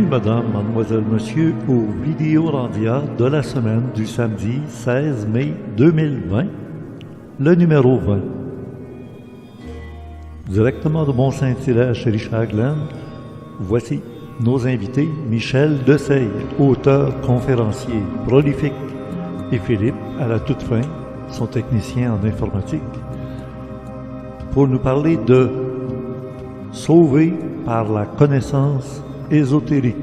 madame, mademoiselle, monsieur, au Vidéorandia de la semaine du samedi 16 mai 2020, le numéro 20. Directement de Mont-Saint-Hilaire chez Richard Glenn, voici nos invités, Michel Deseille, auteur, conférencier, prolifique, et Philippe, à la toute fin, son technicien en informatique, pour nous parler de sauver par la connaissance ésotérique.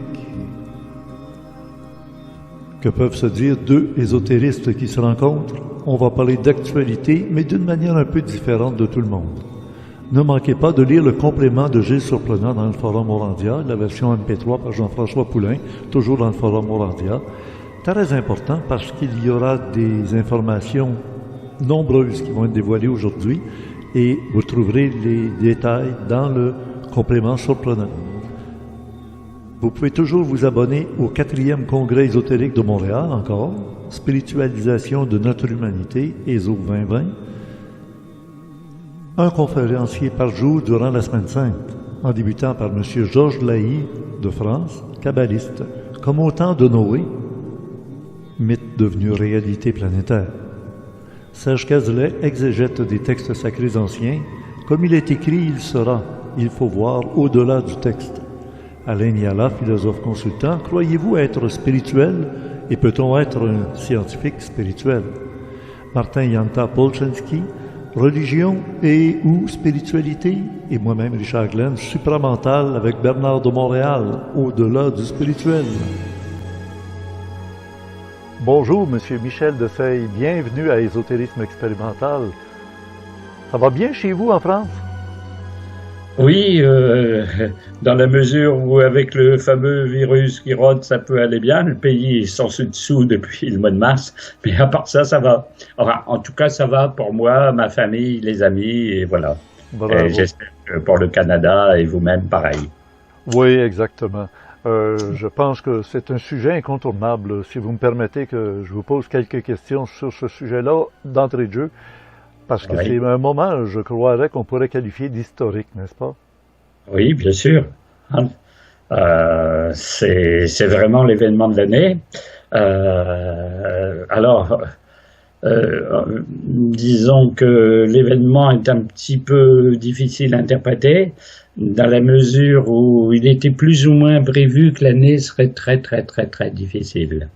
Que peuvent se dire deux ésotéristes qui se rencontrent? On va parler d'actualité, mais d'une manière un peu différente de tout le monde. Ne manquez pas de lire le complément de Gilles Surprenant dans le Forum Orandia, la version MP3 par Jean-François Poulain, toujours dans le Forum Orandia. Très important parce qu'il y aura des informations nombreuses qui vont être dévoilées aujourd'hui et vous trouverez les détails dans le complément Surprenant. Vous pouvez toujours vous abonner au 4e Congrès ésotérique de Montréal encore, Spiritualisation de notre humanité, ESO 2020. Un conférencier par jour durant la Semaine Sainte, en débutant par M. Georges Lahy de France, kabbaliste, comme au temps de Noé, mythe devenu réalité planétaire. Serge Cazelet, exégète des textes sacrés anciens, comme il est écrit, il sera, il faut voir au-delà du texte. Alain Niala, philosophe consultant, croyez-vous être spirituel et peut-on être un scientifique spirituel? Martin Yanta Polchanski, religion et ou spiritualité? Et moi-même, Richard Glenn, supramental avec Bernard de Montréal, au-delà du spirituel. Bonjour, Monsieur Michel Deseille, bienvenue à Ésotérisme expérimental. Ça va bien chez vous en France? Oui, dans la mesure où avec le fameux virus qui rôde, ça peut aller bien. Le pays est sans dessous depuis le mois de mars, mais à part ça, ça va. Enfin, en tout cas, ça va pour moi, ma famille, les amis, et voilà. Et j'espère que pour le Canada et vous-même, pareil. Oui, exactement. Je pense que c'est un sujet incontournable. Si vous me permettez que je vous pose quelques questions sur ce sujet-là d'entrée de jeu. Parce que c'est un moment, je croirais, qu'on pourrait qualifier d'historique, n'est-ce pas? Oui, bien sûr. C'est vraiment l'événement de l'année. Disons que l'événement est un petit peu difficile à interpréter, dans la mesure où il était plus ou moins prévu que l'année serait très, très, très, très difficile.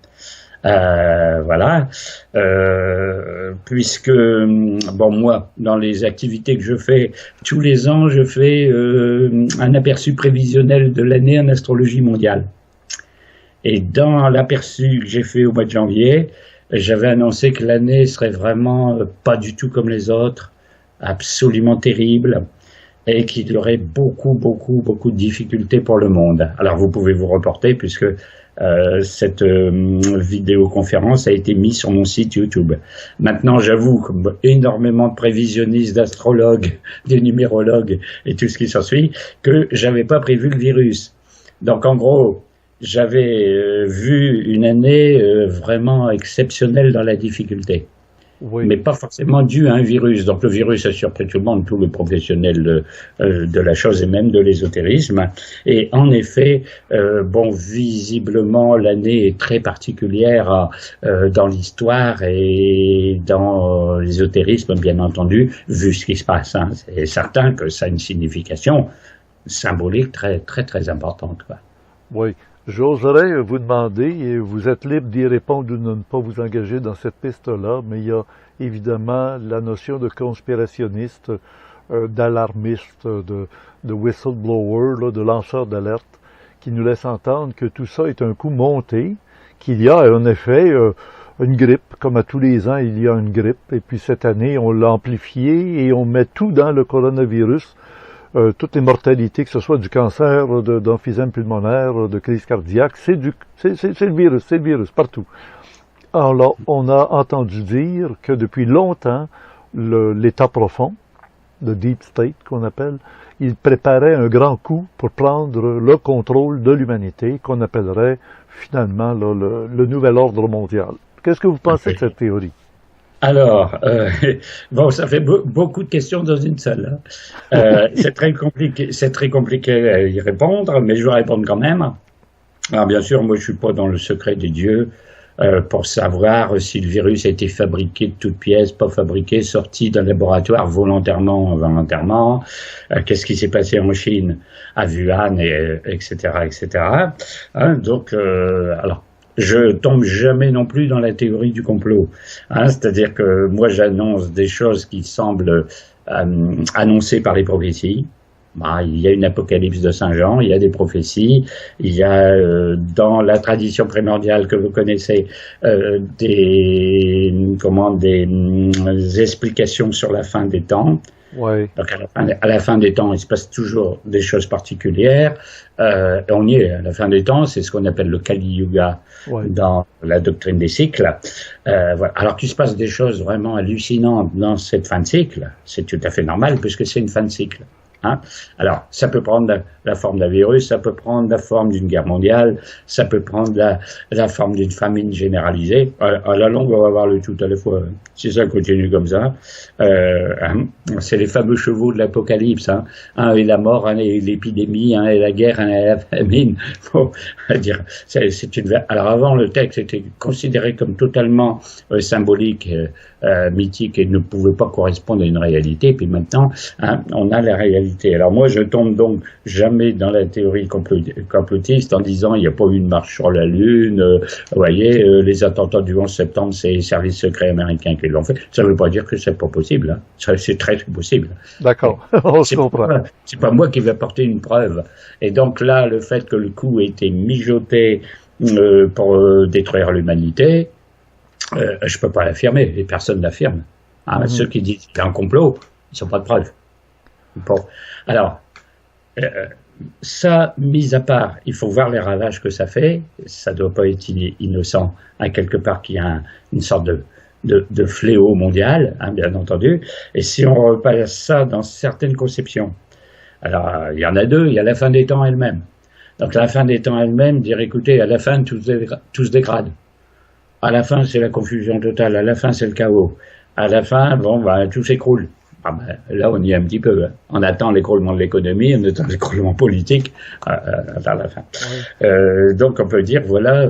Puisque moi, dans les activités que je fais tous les ans, je fais un aperçu prévisionnel de l'année en astrologie mondiale. Et dans l'aperçu que j'ai fait au mois de janvier, j'avais annoncé que l'année serait vraiment pas du tout comme les autres, absolument terrible, et qu'il y aurait beaucoup de difficultés pour le monde. Alors vous pouvez vous reporter puisque cette vidéoconférence a été mise sur mon site YouTube. Maintenant, j'avoue, comme énormément de prévisionnistes, d'astrologues, de numérologues et tout ce qui s'ensuit, que j'avais pas prévu le virus. Donc, en gros, j'avais vu une année vraiment exceptionnelle dans la difficulté. Oui. Mais pas forcément dû à un virus. Donc le virus a surpris tout le monde, tous les professionnels de la chose et même de l'ésotérisme. Et en effet, visiblement l'année est très particulière dans l'histoire et dans l'ésotérisme, bien entendu, vu ce qui se passe. C'est certain que ça a une signification symbolique très très très importante, quoi. Oui. J'oserais vous demander, et vous êtes libre d'y répondre ou de ne pas vous engager dans cette piste-là, mais il y a évidemment la notion de conspirationniste, d'alarmiste, de whistleblower, là, de lanceur d'alerte, qui nous laisse entendre que tout ça est un coup monté, qu'il y a en effet une grippe, comme à tous les ans il y a une grippe, et puis cette année on l'a amplifié et on met tout dans le coronavirus. Toutes les mortalités, que ce soit du cancer, d'emphysème pulmonaire, de crise cardiaque, c'est le virus, partout. Alors là, on a entendu dire que depuis longtemps, l'état profond, le deep state qu'on appelle, il préparait un grand coup pour prendre le contrôle de l'humanité, qu'on appellerait finalement le nouvel ordre mondial. Qu'est-ce que vous pensez de cette théorie? Alors, ça fait beaucoup de questions dans une seule. C'est très compliqué à y répondre, mais je vais répondre quand même. Alors bien sûr, moi je suis pas dans le secret des dieux pour savoir si le virus a été fabriqué de toutes pièces, pas fabriqué, sorti d'un laboratoire volontairement, involontairement. Qu'est-ce qui s'est passé en Chine, à Wuhan, etc., etc. Hein, donc, alors. Je tombe jamais non plus dans la théorie du complot. Hein, c'est-à-dire que moi j'annonce des choses qui semblent annoncées par les prophéties. Bah, il y a une apocalypse de Saint Jean, il y a des prophéties, il y a dans la tradition primordiale que vous connaissez des explications sur la fin des temps. Oui. Donc à la fin des temps, il se passe toujours des choses particulières. Et on y est. À la fin des temps, c'est ce qu'on appelle le Kali Yuga dans la doctrine des cycles. Voilà. Alors qu'il se passe des choses vraiment hallucinantes dans cette fin de cycle, c'est tout à fait normal puisque c'est une fin de cycle. Hein. Alors, ça peut prendre la forme d'un virus, ça peut prendre la forme d'une guerre mondiale, ça peut prendre la forme d'une famine généralisée. À la longue, on va voir le tout à la fois. Si ça continue comme ça, hein, c'est les fameux chevaux de l'apocalypse. Hein. Un est la mort, un est l'épidémie, un est la guerre, un est la famine. Faut dire, c'est une. Alors avant, le texte était considéré comme totalement symbolique, mythique et ne pouvait pas correspondre à une réalité. Puis maintenant, hein, on a la réalité. Alors moi, je tombe donc jamais dans la théorie complotiste en disant il n'y a pas eu une marche sur la Lune, vous voyez, les attentats du 11 septembre, c'est les services secrets américains qui l'ont fait. Ça ne veut pas dire que c'est pas possible. Hein. C'est très possible. D'accord, on se comprend. C'est pas moi qui vais apporter une preuve. Et donc là, le fait que le coup ait été mijoté pour détruire l'humanité, je peux pas l'affirmer, et personne l'affirme. Hein, ceux qui disent qu'il y a un complot, ils n'ont pas de preuves. Bon, alors, ça, mis à part, il faut voir les ravages que ça fait. Ça ne doit pas être innocent, à quelque part qu'il y a une sorte de fléau mondial, hein, bien entendu. Et si on repasse ça dans certaines conceptions, alors il y en a deux, il y a la fin des temps elle-même. Donc la fin des temps elle-même, dire écoutez, à la fin tout se dégrade. À la fin c'est la confusion totale, à la fin c'est le chaos. À la fin, bon, bah, tout s'écroule. Ah ben, là, on y est un petit peu. Hein. On attend l'écroulement de l'économie, on attend l'écroulement politique vers la fin. Oui. Donc, on peut dire, voilà,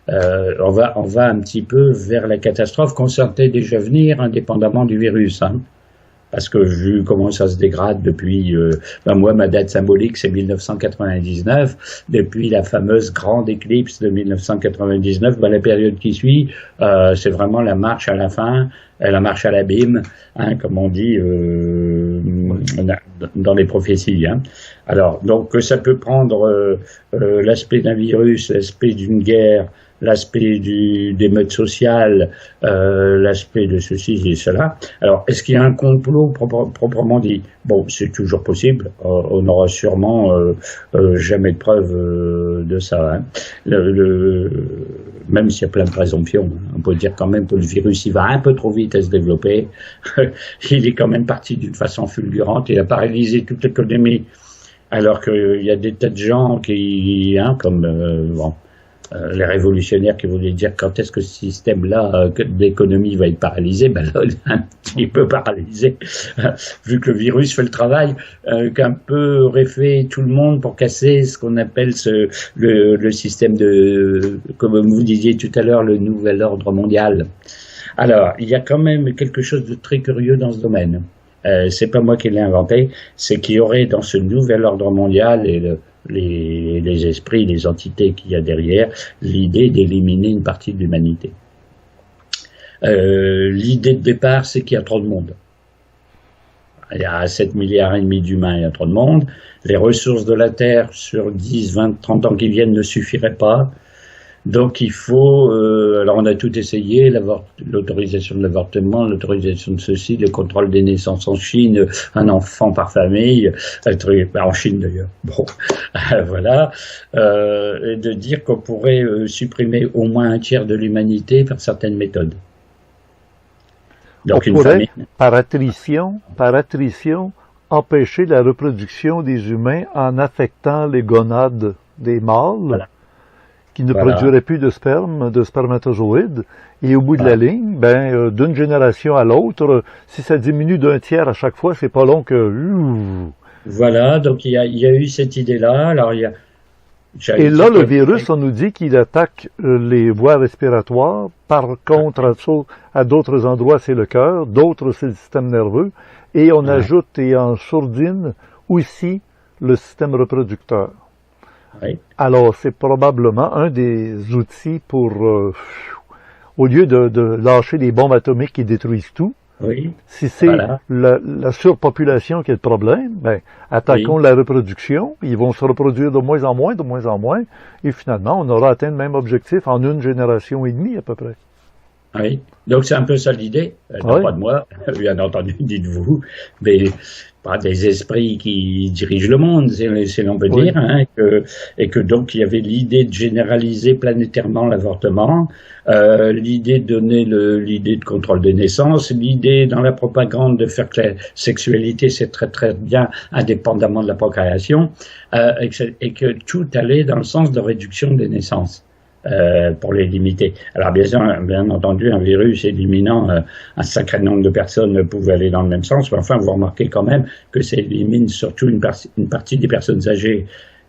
on va un petit peu vers la catastrophe qu'on sentait déjà venir, indépendamment du virus. Hein. Parce que vu comment ça se dégrade depuis, moi ma date symbolique c'est 1999, depuis la fameuse grande éclipse de 1999, la période qui suit, c'est vraiment la marche à la fin, la marche à l'abîme, hein, comme on dit dans les prophéties. Hein. Alors donc ça peut prendre l'aspect d'un virus, l'aspect d'une guerre, l'aspect des modes sociales, l'aspect de ceci et cela. Alors, est-ce qu'il y a un complot proprement dit? Bon, c'est toujours possible. On n'aura sûrement jamais de preuve de ça. Hein. Même s'il y a plein de présomptions, on peut dire quand même que le virus, il va un peu trop vite à se développer. Il est quand même parti d'une façon fulgurante. Il a paralysé toute l'économie. Alors qu'il y a des tas de gens qui, hein, comme les révolutionnaires qui voulaient dire quand est-ce que ce système-là d'économie va être paralysé, ben là, il est un petit peu paralysé, vu que le virus fait le travail qu'un peu aurait fait tout le monde pour casser ce qu'on appelle le système de, comme vous disiez tout à l'heure, le nouvel ordre mondial. Alors, il y a quand même quelque chose de très curieux dans ce domaine. C'est pas moi qui l'ai inventé, c'est qu'il y aurait dans ce nouvel ordre mondial et les esprits, les entités qu'il y a derrière, l'idée d'éliminer une partie de l'humanité. L'idée de départ, c'est qu'il y a trop de monde. Il y a 7 milliards et demi d'humains, il y a trop de monde. Les ressources de la Terre sur 10, 20, 30 ans qui viennent ne suffiraient pas. Donc il faut, alors on a tout essayé, l'autorisation de l'avortement, l'autorisation de ceci, le contrôle des naissances en Chine, un enfant par famille, en Chine d'ailleurs, bon, voilà, et de dire qu'on pourrait supprimer au moins un tiers de l'humanité par certaines méthodes. Donc on pourrait, par attrition, empêcher la reproduction des humains en affectant les gonades des mâles. Voilà. Qui ne produirait plus de spermatozoïdes, et au bout de la ligne, d'une génération à l'autre, si ça diminue d'un tiers à chaque fois, c'est pas long que... Voilà, donc il y a eu cette idée-là. Alors Et là, le virus, on nous dit qu'il attaque les voies respiratoires. Par contre, à d'autres endroits, c'est le cœur, d'autres, c'est le système nerveux. Et on ajoute, et en sourdine, aussi le système reproducteur. Oui. Alors, c'est probablement un des outils pour, au lieu de lâcher des bombes atomiques qui détruisent tout, Oui. si c'est la surpopulation qui est le problème, ben, attaquons la reproduction, ils vont se reproduire de moins en moins, et finalement, on aura atteint le même objectif en une génération et demie à peu près. Oui, donc c'est un peu ça l'idée, non pas de moi, bien entendu, dites-vous, mais pas des esprits qui dirigent le monde, c'est l'on peut dire, hein, et que donc il y avait l'idée de généraliser planétairement l'avortement, l'idée de donner l'idée de contrôle des naissances, l'idée dans la propagande de faire que la sexualité c'est très très bien indépendamment de la procréation, et que tout allait dans le sens de réduction des naissances. Pour les limiter. Alors bien entendu, un virus éliminant un sacré nombre de personnes pouvait aller dans le même sens, mais enfin, vous remarquez quand même que ça élimine surtout une partie des personnes âgées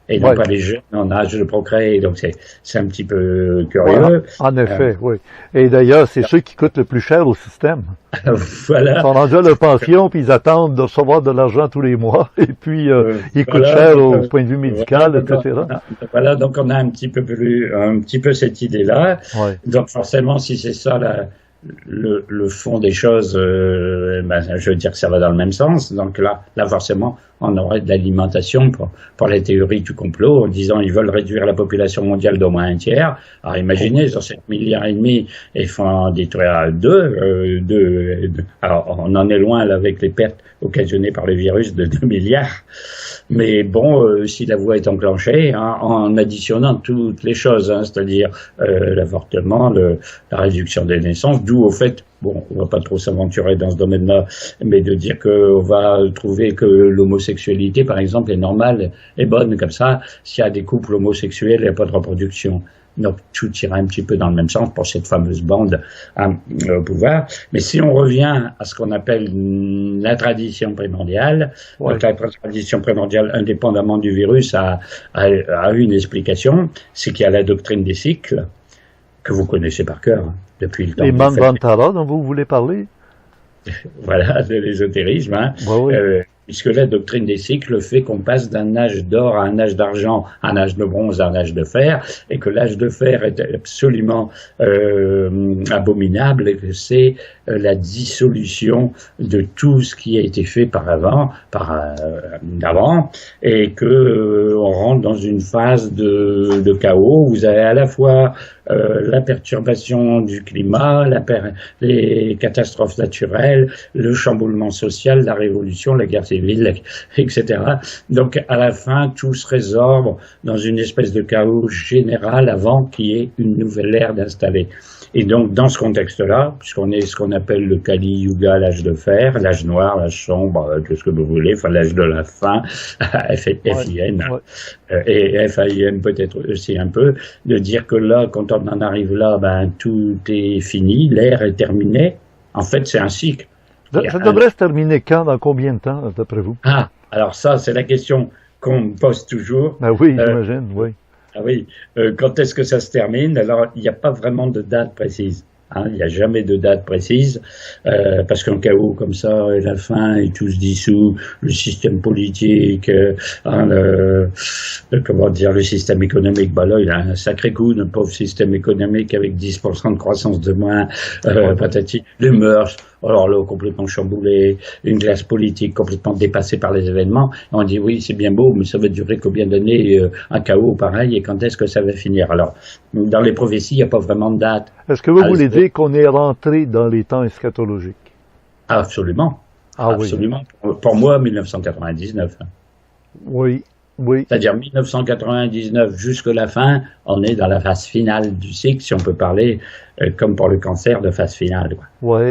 et non pas les jeunes en âge de procréer, donc c'est un petit peu curieux. En effet, oui. Et d'ailleurs, c'est ceux qui coûtent le plus cher au système. Voilà. Ils sont rendus à leur pension, puis ils attendent de recevoir de l'argent tous les mois, et puis ils coûtent cher au point de vue médical, etc. Voilà, donc on a un petit peu cette idée-là. Donc forcément, si c'est ça le fond des choses, je veux dire que ça va dans le même sens. Donc là forcément, on aurait de l'alimentation pour les théories du complot en disant ils veulent réduire la population mondiale d'au moins un tiers. Alors imaginez, sur 7,5 milliards, ils font détruire deux. Alors on en est loin là avec les pertes occasionnées par le virus de 2 milliards. Mais bon, si la voie est enclenchée, hein, en additionnant toutes les choses, hein, c'est-à-dire l'avortement, la réduction des naissances, d'où au fait, bon, on va pas trop s'aventurer dans ce domaine-là, mais de dire qu'on va trouver que l'homosexualité, par exemple, est normale, est bonne comme ça, s'il y a des couples homosexuels, il n'y a pas de reproduction. Donc tout ira un petit peu dans le même sens pour cette fameuse bande au pouvoir. Mais si on revient à ce qu'on appelle la tradition primordiale, donc la tradition primordiale, indépendamment du virus, a une explication, c'est qu'il y a la doctrine des cycles, que vous connaissez par cœur depuis le temps. Les Manvantara dont vous voulez parler? Voilà, de l'ésotérisme, hein. Puisque la doctrine des cycles fait qu'on passe d'un âge d'or à un âge d'argent, à un âge de bronze à un âge de fer, et que l'âge de fer est absolument abominable, et que c'est la dissolution de tout ce qui a été fait d'avant, et que on rentre dans une phase de chaos. Vous avez à la fois la perturbation du climat, les catastrophes naturelles, le chamboulement social, la révolution, la guerre civile, etc. Donc à la fin, tout se résorbe dans une espèce de chaos général avant qu'il y ait une nouvelle ère d'installer. Et donc dans ce contexte-là, puisqu'on est ce qu'on appelle le Kali Yuga, l'âge de fer, l'âge noir, l'âge sombre, tout ce que vous voulez, enfin l'âge de la fin, FIN, et FIM peut-être aussi un peu, de dire que là, quand on en arrive là, ben tout est fini, l'ère est terminée. En fait, c'est un cycle. Ça devrait se terminer quand, dans combien de temps, d'après vous? Ah, alors ça, c'est la question qu'on me pose toujours. Ben oui, j'imagine, oui. Ah oui, quand est-ce que ça se termine? Alors, il n'y a pas vraiment de date précise. Hein, il n'y a jamais de date précise, parce qu'un chaos comme ça, et la fin, et tout se dissout, le système politique, le système économique, bah là, il a un sacré coup, le pauvre système économique avec 10% de croissance de moins, patati, les mœurs, alors là, complètement chamboulé, une classe politique complètement dépassée par les événements, et on dit oui, c'est bien beau, mais ça va durer combien d'années, un chaos pareil, et quand est-ce que ça va finir? Alors, dans les prophéties, il n'y a pas vraiment de date. Est-ce que vous voulez dire qu'on est rentré dans les temps eschatologiques? Absolument. Ah absolument. Oui. Pour moi, 1999. Oui. C'est-à-dire 1999 jusqu'à la fin, on est dans la phase finale du cycle, si on peut parler, comme pour le cancer, de phase finale. Oui.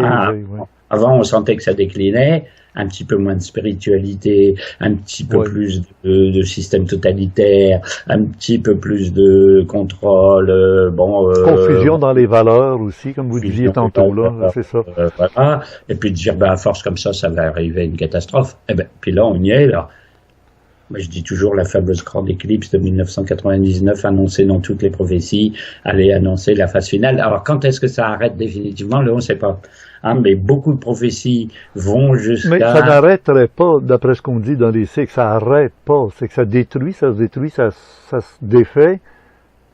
Avant, on sentait que ça déclinait, un petit peu moins de spiritualité, un petit peu plus de système totalitaire, un petit peu plus de contrôle, confusion dans les valeurs aussi, comme vous disiez tantôt, là, c'est ça. Voilà. Et puis de dire, à force comme ça va arriver une catastrophe. Eh ben, puis là, on y est, là. Moi, je dis toujours la fameuse grande éclipse de 1999 annoncée dans toutes les prophéties, allait annoncer la phase finale. Alors, quand est-ce que ça arrête définitivement? On ne sait pas. Hein, mais beaucoup de prophéties vont jusqu'à... Mais ça n'arrêterait pas, d'après ce qu'on dit dans les cycles, ça n'arrête pas. C'est que ça détruit, ça se détruit, ça se défait,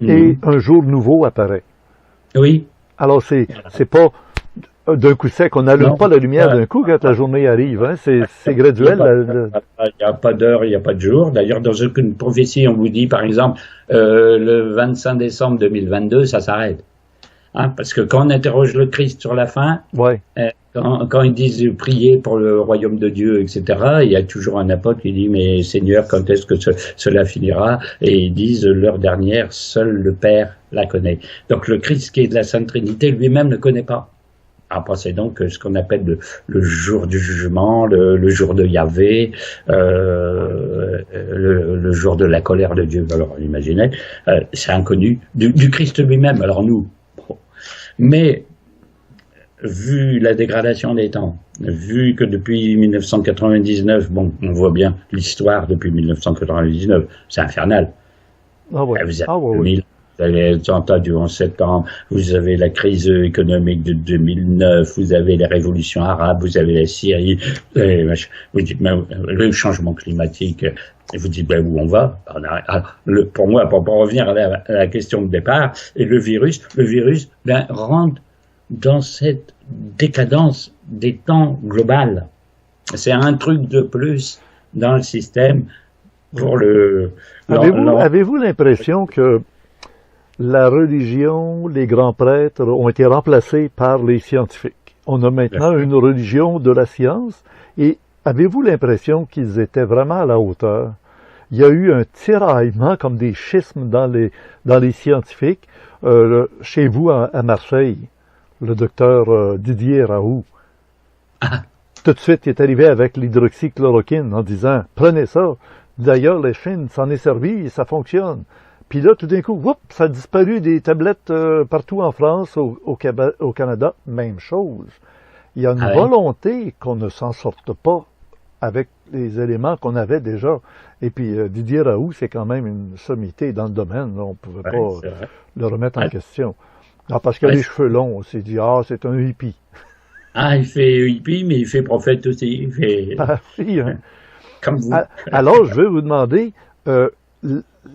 et un jour nouveau apparaît. Oui. Alors, c'est pas d'un coup sec, on n'allume pas la lumière d'un coup quand la journée arrive. Hein. C'est graduel. Il n'y a pas d'heure, il n'y a pas de jour. D'ailleurs, dans une prophétie, on vous dit, par exemple, le 25 décembre 2022, ça s'arrête. Hein, parce que quand on interroge le Christ sur la fin, ouais. Quand ils disent prier pour le royaume de Dieu, etc., il y a toujours un apôtre qui dit, mais Seigneur, quand est-ce que cela finira? Et ils disent, l'heure dernière, seul le Père la connaît. Donc le Christ qui est de la Sainte Trinité lui-même ne connaît pas. Après, c'est donc ce qu'on appelle le jour du jugement, le jour de Yahvé, le jour de la colère de Dieu. Alors, imaginez, c'est inconnu du Christ lui-même. Alors nous, bon. Mais vu la dégradation des temps, vu que depuis 1999, bon, on voit bien l'histoire depuis 1999, c'est infernal. Ah ouais. Vous avez les attentats du 11 septembre, vous avez la crise économique de 2009, vous avez les révolutions arabes, vous avez la Syrie, vous dites, mais le changement climatique, et vous dites, ben, où on va? Pour moi, pour revenir à la question de départ, et le virus, ben, rentre dans cette décadence des temps global. C'est un truc de plus dans le système pour le... Avez-vous l'impression que la religion, les grands prêtres ont été remplacés par les scientifiques? On a maintenant une religion de la science, et avez-vous l'impression qu'ils étaient vraiment à la hauteur? Il y a eu un tiraillement comme des schismes dans les scientifiques. Chez vous, à Marseille, le docteur Didier Raoult, tout de suite, il est arrivé avec l'hydroxychloroquine en disant « Prenez ça ». D'ailleurs, la Chine s'en est servi et ça fonctionne. Puis là, tout d'un coup, ça a disparu des tablettes partout en France, au Canada. Même chose. Il y a une volonté qu'on ne s'en sorte pas avec les éléments qu'on avait déjà. Et puis, Didier Raoult, c'est quand même une sommité dans le domaine. Là, on ne pouvait pas le remettre en question. Ah, parce qu'il a les cheveux longs, on s'est dit, c'est un hippie. Il fait hippie, mais il fait prophète aussi. Il fait... oui, hein. Comme vous. Alors, je vais vous demander,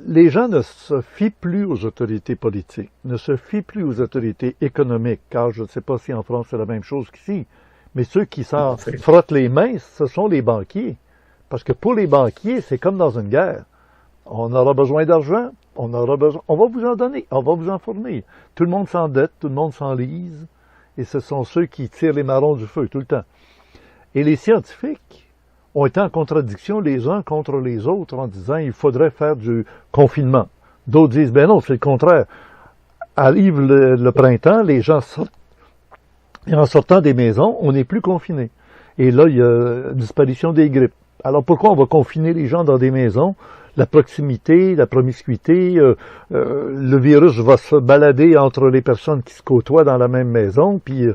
les gens ne se fient plus aux autorités politiques, ne se fient plus aux autorités économiques, car je ne sais pas si en France c'est la même chose qu'ici, mais ceux qui s'en frottent les mains, ce sont les banquiers. Parce que pour les banquiers, c'est comme dans une guerre. On aura besoin d'argent, on va vous en donner, on va vous en fournir. Tout le monde s'endette, tout le monde s'enlise, et ce sont ceux qui tirent les marrons du feu tout le temps. Et les scientifiques ont été en contradiction les uns contre les autres en disant il faudrait faire du confinement. D'autres disent ben non, c'est le contraire. Arrive le printemps, les gens sortent, et en sortant des maisons, on n'est plus confiné. Et là, il y a disparition des grippes. Alors pourquoi on va confiner les gens dans des maisons? La proximité, la promiscuité, le virus va se balader entre les personnes qui se côtoient dans la même maison, puis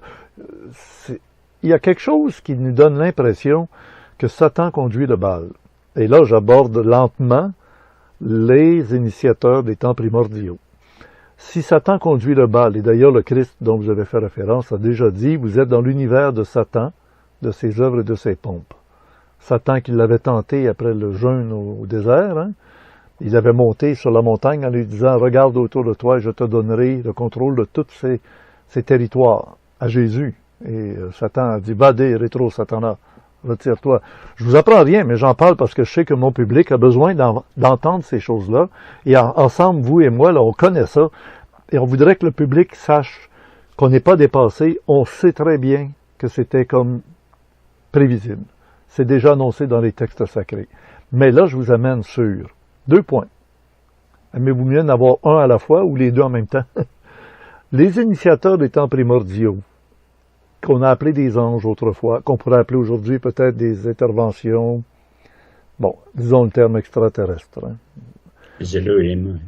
il y a quelque chose qui nous donne l'impression que Satan conduit le bal. Et là, j'aborde lentement les initiateurs des temps primordiaux. Si Satan conduit le bal, et d'ailleurs le Christ dont vous avez fait référence a déjà dit, vous êtes dans l'univers de Satan, de ses œuvres et de ses pompes. Satan qui l'avait tenté après le jeûne au désert, hein, il avait monté sur la montagne en lui disant « Regarde autour de toi et je te donnerai le contrôle de tous ces territoires à Jésus. » Et Satan a dit « Vadé, rétro, Satanas, retire-toi. » Je vous apprends rien, mais j'en parle parce que je sais que mon public a besoin d'entendre ces choses-là. Et ensemble, vous et moi, là, on connaît ça. Et on voudrait que le public sache qu'on n'est pas dépassé. On sait très bien que c'était comme prévisible. C'est déjà annoncé dans les textes sacrés. Mais là, je vous amène sur 2 points. Aimez-vous mieux en avoir un à la fois ou les deux en même temps? Les initiateurs des temps primordiaux, qu'on a appelés des anges autrefois, qu'on pourrait appeler aujourd'hui peut-être des interventions, bon, disons le terme extraterrestre. Hein. Les Elohim.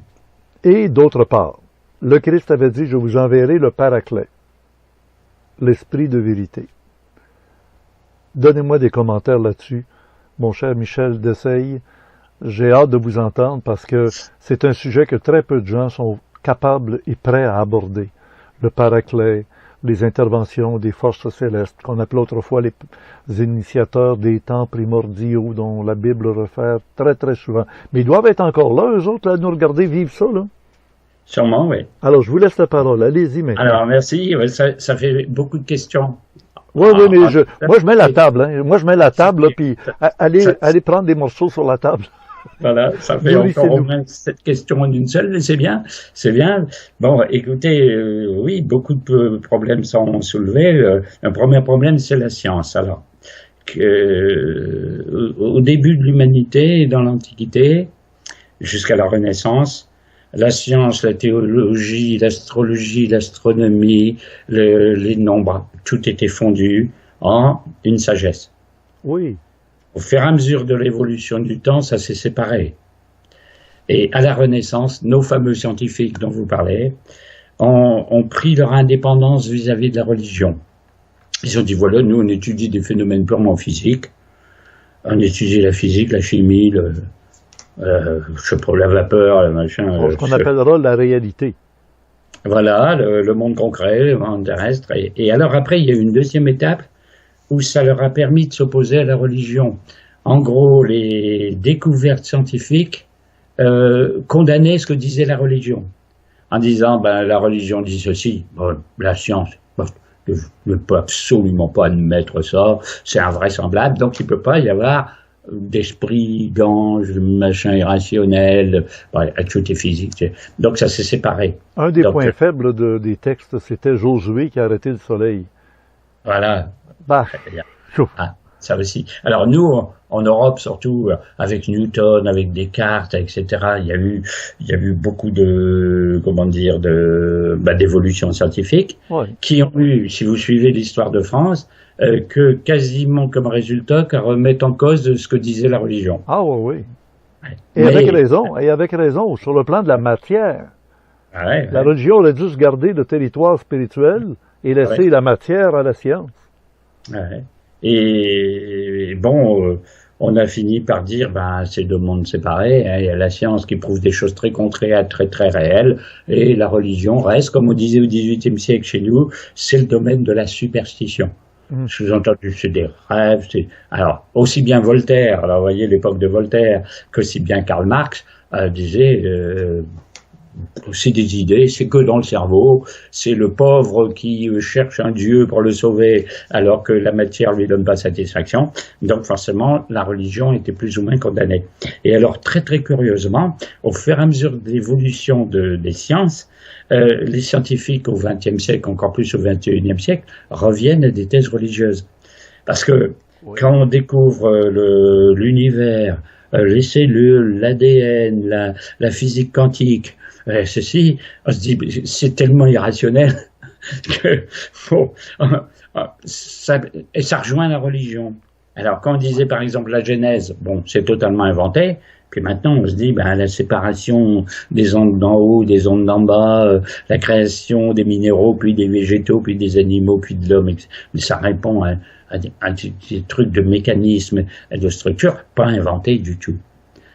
Et d'autre part, le Christ avait dit, je vous enverrai le Paraclet, l'Esprit de vérité. Donnez-moi des commentaires là-dessus, mon cher Michel Deseille. J'ai hâte de vous entendre parce que c'est un sujet que très peu de gens sont capables et prêts à aborder. Le paraclet, les interventions des forces célestes, qu'on appelait autrefois les initiateurs des temps primordiaux, dont la Bible réfère très très souvent. Mais ils doivent être encore là, eux autres, là, nous regarder vivre ça, là. Sûrement, oui. Alors, je vous laisse la parole. Allez-y maintenant. Alors, merci. Ouais, ça fait beaucoup de questions. Oui, oui, mais moi, je mets la table. Hein. Moi, je mets la table, là, puis allez prendre des morceaux sur la table. Voilà, ça fait encore au moins 7 questions en une seule, mais c'est bien, c'est bien. Bon, écoutez, oui, beaucoup de problèmes sont soulevés. Un premier problème, c'est la science. Alors, au début de l'humanité, dans l'Antiquité, jusqu'à la Renaissance, la science, la théologie, l'astrologie, l'astronomie, les nombres, tout était fondu en une sagesse. Oui. Au fur et à mesure de l'évolution du temps, ça s'est séparé. Et à la Renaissance, nos fameux scientifiques dont vous parlez ont pris leur indépendance vis-à-vis de la religion. Ils ont dit, voilà, nous on étudie des phénomènes purement physiques, on étudie la physique, la chimie, je sais pas, la vapeur, le machin. Ce qu'on appellera la réalité. Voilà, le monde concret, le monde terrestre. Et alors après, il y a eu une deuxième étape où ça leur a permis de s'opposer à la religion. En gros, les découvertes scientifiques condamnaient ce que disait la religion, en disant, ben, la religion dit ceci, bon, la science, bon, ne peut absolument pas admettre ça, c'est invraisemblable, donc il ne peut pas y avoir d'esprit, d'ange, machin irrationnel, tout est physique. Donc ça s'est séparé. Un des points faibles des textes, c'était Josué qui a arrêté le soleil. Voilà. Bah. Ah, ça aussi. Alors nous, en Europe, surtout avec Newton, avec Descartes, etc., il y a eu beaucoup de, comment dire, d'évolutions scientifiques qui ont eu, si vous suivez l'histoire de France, que quasiment comme résultat qu'à remettre en cause ce que disait la religion. Ah oui, oui. Et avec raison, sur le plan de la matière. La religion aurait dû se garder le territoire spirituel et laisser la matière à la science. Et bon, on a fini par dire, ben, c'est deux mondes séparés. Hein, il y a la science qui prouve des choses très concrètes, très très réelles, et la religion reste, comme on disait au XVIIIe siècle chez nous, c'est le domaine de la superstition. Sous-entendu, c'est des rêves. Alors, aussi bien Voltaire, alors vous voyez l'époque de Voltaire, qu'aussi bien Karl Marx disait, c'est des idées, c'est que dans le cerveau, c'est le pauvre qui cherche un Dieu pour le sauver alors que la matière lui donne pas satisfaction. Donc forcément, la religion était plus ou moins condamnée. Et alors, très très curieusement, au fur et à mesure de l'évolution des sciences, les scientifiques au XXe siècle, encore plus au XXIe siècle, reviennent à des thèses religieuses. Parce que quand on découvre l'univers, les cellules, l'ADN, la physique quantique, ceci, on se dit, c'est tellement irrationnel que bon, ça rejoint la religion. Alors quand on disait par exemple la Genèse, bon, c'est totalement inventé. Puis maintenant, on se dit, ben, la séparation des ondes d'en haut, des ondes d'en bas, la création des minéraux, puis des végétaux, puis des animaux, puis de l'homme, mais ça répond à des trucs de mécanisme et de structure pas inventés du tout.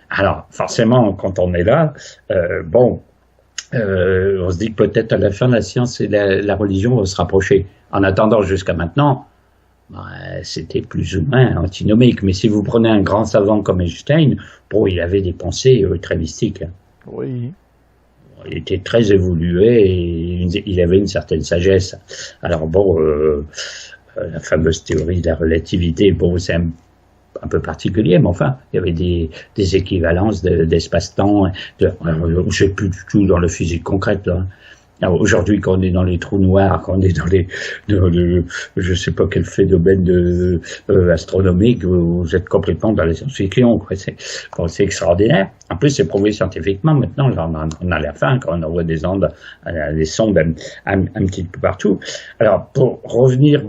Alors, forcément, quand on est là, on se dit que peut-être à la fin, la science et la religion vont se rapprocher. En attendant, jusqu'à maintenant, c'était plus ou moins antinomique. Mais si vous prenez un grand savant comme Einstein, bon, il avait des pensées très mystiques. Oui. Il était très évolué et il avait une certaine sagesse. Alors bon, la fameuse théorie de la relativité, bon, c'est un peu particulier, mais enfin, il y avait des équivalences d'espace-temps. Je sais plus du tout dans la physique concrète, là. Alors, aujourd'hui, quand on est dans les trous noirs, quand on est dans je sais pas quel phénomène astronomique, vous êtes complètement dans la science-fiction, quoi. C'est extraordinaire. En plus, c'est prouvé scientifiquement. Maintenant, on a la fin quand on envoie des sondes un petit peu partout. Alors, pour revenir,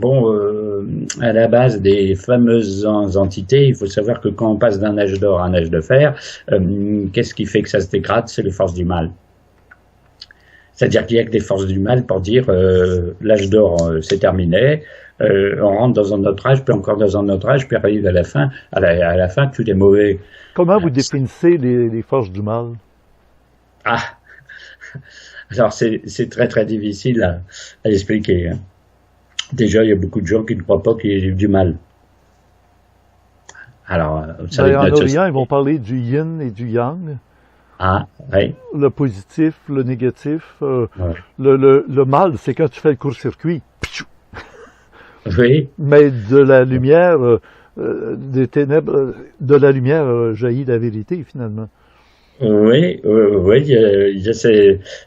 à la base des fameuses entités, il faut savoir que quand on passe d'un âge d'or à un âge de fer, qu'est-ce qui fait que ça se dégrade? C'est les forces du mal. C'est-à-dire qu'il n'y a que des forces du mal pour dire l'âge d'or, c'est terminé, on rentre dans un autre âge, puis encore dans un autre âge, puis arrive à la fin, à la fin, tout est mauvais. Comment vous définissez les forces du mal? Ah, alors c'est très très difficile à expliquer. Hein. Déjà, il y a beaucoup de gens qui ne croient pas qu'il y ait du mal. Alors, En Orient, ils vont parler du yin et du yang. Ah, oui. Le positif, le négatif. Ouais. Le mal, c'est quand tu fais le court-circuit. Oui. Mais de la lumière, des ténèbres, de la lumière jaillit la vérité, finalement. Oui, il y a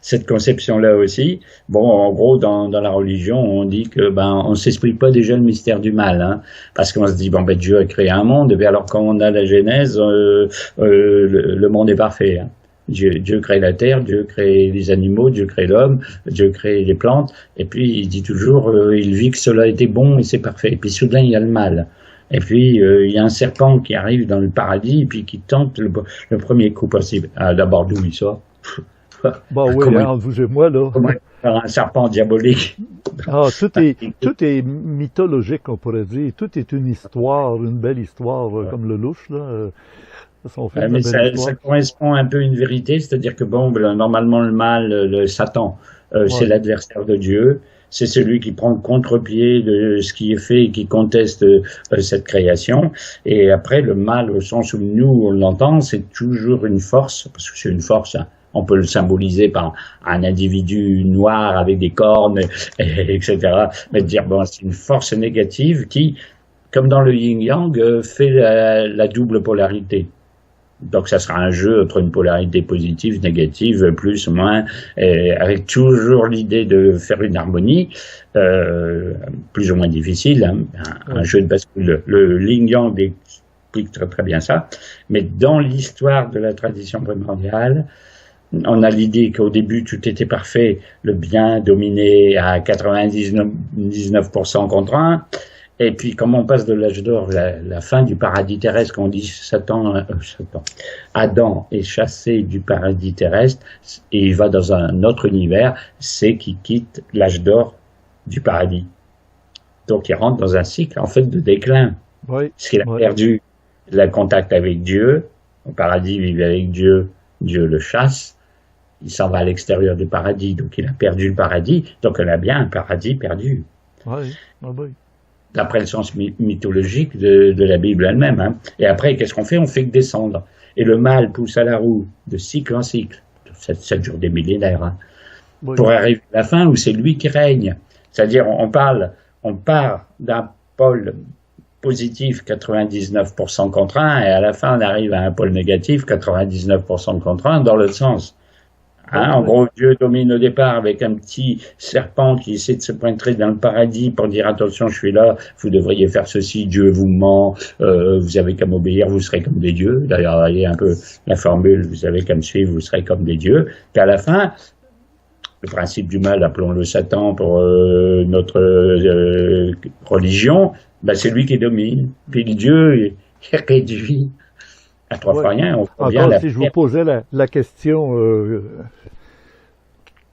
cette conception-là aussi. Bon, en gros, dans la religion, on dit que on s'explique pas déjà le mystère du mal, hein, parce qu'on se dit Dieu a créé un monde, et bien alors quand on a la Genèse, le monde est parfait. Hein. Dieu crée la terre, Dieu crée les animaux, Dieu crée l'homme, Dieu crée les plantes, et puis il dit toujours, il vit que cela était bon et c'est parfait. Et puis soudain il y a le mal. Et puis, il y a un serpent qui arrive dans le paradis et puis qui tente le premier coup possible. Ah, d'abord, d'où il sort? Bon, oui, entre vous et moi, là. Comment faire un serpent diabolique? Ah, tout est mythologique, on pourrait dire. Tout est une histoire, une belle histoire, comme le louche, là. Mais ça correspond un peu à une vérité, c'est-à-dire que normalement, le mal, le Satan, c'est l'adversaire de Dieu. C'est celui qui prend le contre-pied de ce qui est fait et qui conteste cette création. Et après, le mal, au sens où nous, on l'entend, c'est toujours une force, parce que c'est une force, hein. On peut le symboliser par un individu noir avec des cornes, etc. Mais de dire, c'est une force négative qui, comme dans le yin-yang, fait la double polarité. Donc ça sera un jeu entre une polarité positive, négative, plus ou moins, avec toujours l'idée de faire une harmonie, plus ou moins difficile, hein, un jeu de bascule. Le yin-yang explique très très bien ça, mais dans l'histoire de la tradition primordiale, on a l'idée qu'au début tout était parfait, le bien dominé à 99% contre 1. Et puis, comme on passe de l'âge d'or, la fin du paradis terrestre, quand on dit Adam est chassé du paradis terrestre et il va dans un autre univers, c'est qu'il quitte l'âge d'or du paradis. Donc, il rentre dans un cycle, en fait, de déclin. Oui, parce qu'il a perdu le contact avec Dieu. Au paradis, il vivait avec Dieu. Dieu le chasse. Il s'en va à l'extérieur du paradis. Donc, il a perdu le paradis. Donc, on a bien un paradis perdu. Oui, oui. D'après le sens mythologique de la Bible elle-même. Hein. Et après, qu'est-ce qu'on fait? On fait que descendre. Et le mal pousse à la roue, de cycle en cycle. Ça dure des millénaires. Hein. Oui. Pour arriver à la fin où c'est lui qui règne. C'est-à-dire, on part d'un pôle positif, 99% contre 1, et à la fin, on arrive à un pôle négatif, 99% contre 1, dans l'autre sens. Hein, en gros, Dieu domine au départ avec un petit serpent qui essaie de se pointrer dans le paradis pour dire attention, je suis là, vous devriez faire ceci, Dieu vous ment, vous avez qu'à m'obéir, vous serez comme des dieux. D'ailleurs, il y a un peu la formule, vous avez qu'à me suivre, vous serez comme des dieux. Qu'à la fin, le principe du mal, appelons-le Satan pour notre religion, c'est lui qui domine. Puis le Dieu est réduit à trois fois rien. Encore, si je vous posais la question,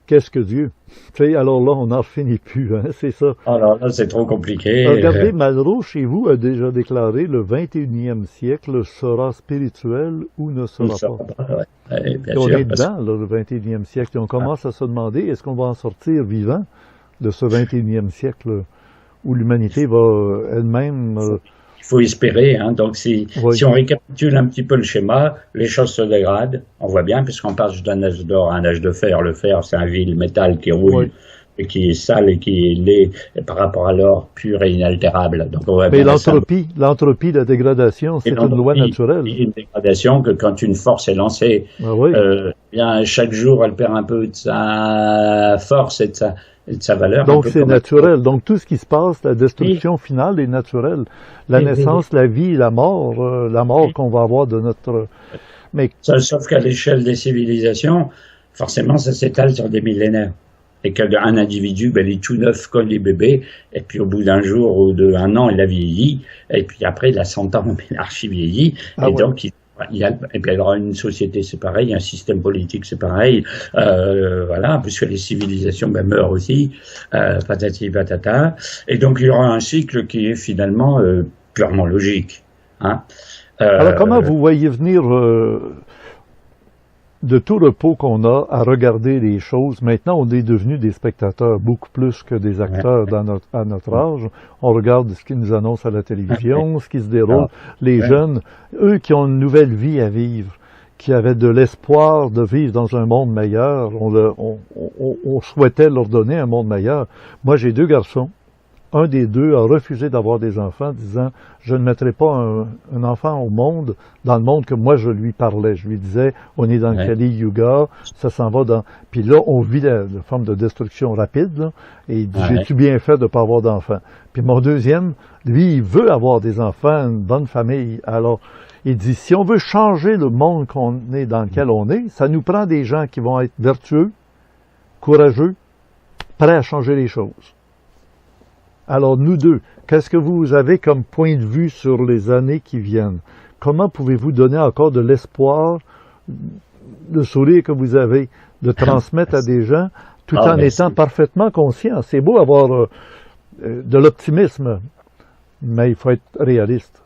qu'est-ce que Dieu? Alors là, on n'en finit plus, hein, c'est ça. Alors là, c'est trop compliqué. Regardez, Malraux, chez vous, a déjà déclaré le 21e siècle sera spirituel ou ne sera pas. On est dedans, là, le 21e siècle, et on commence à se demander, est-ce qu'on va en sortir vivant de ce 21e siècle où l'humanité va elle-même... Il faut espérer, hein. Donc si on récapitule un petit peu le schéma, les choses se dégradent, on voit bien, puisqu'on passe d'un âge d'or à un âge de fer. Le fer, c'est un vil métal qui roule, et qui est sale et qui est laid par rapport à l'or pur et inaltérable. Donc, on voit mais l'entropie, la dégradation, c'est une loi naturelle. Une dégradation que quand une force est lancée, bien chaque jour, elle perd un peu de sa force et de sa valeur. Donc c'est naturel. Donc tout ce qui se passe, la destruction finale est naturelle. La naissance, la vie, la mort qu'on va avoir de notre... Mais... Sauf qu'à l'échelle des civilisations, forcément, ça s'étale sur des millénaires. Et qu'un individu, il est tout neuf comme les bébés, et puis au bout d'un jour ou d'un an, il a vieilli, et puis après, il a 100 ans, il a archi-vieilli, donc Et puis alors une société c'est pareil, un système politique c'est pareil, voilà, puisque les civilisations meurent aussi, patati patata, et donc il y aura un cycle qui est finalement purement logique. Hein. Alors comment vous voyez venir de tout repos qu'on a à regarder les choses? Maintenant, on est devenus des spectateurs beaucoup plus que des acteurs à notre âge. On regarde ce qu'ils nous annoncent à la télévision, ce qui se déroule. Les jeunes, eux qui ont une nouvelle vie à vivre, qui avaient de l'espoir de vivre dans un monde meilleur, on souhaitait leur donner un monde meilleur. Moi, j'ai 2 garçons. Un des 2 a refusé d'avoir des enfants, disant « Je ne mettrai pas un enfant au monde, dans le monde que moi je lui parlais. » Je lui disais « On est dans le Kali Yuga, ça s'en va dans... » Puis là, on vit la forme de destruction rapide, là, et il dit « J'ai-tu bien fait de ne pas avoir d'enfants? » Puis mon deuxième, lui, il veut avoir des enfants, une bonne famille. Alors, il dit « Si on veut changer le monde dans lequel on est, ça nous prend des gens qui vont être vertueux, courageux, prêts à changer les choses. » Alors, nous 2, qu'est-ce que vous avez comme point de vue sur les années qui viennent? Comment pouvez-vous donner encore de l'espoir, le sourire que vous avez, de transmettre à des gens, tout en étant parfaitement conscient? C'est beau avoir de l'optimisme, mais il faut être réaliste.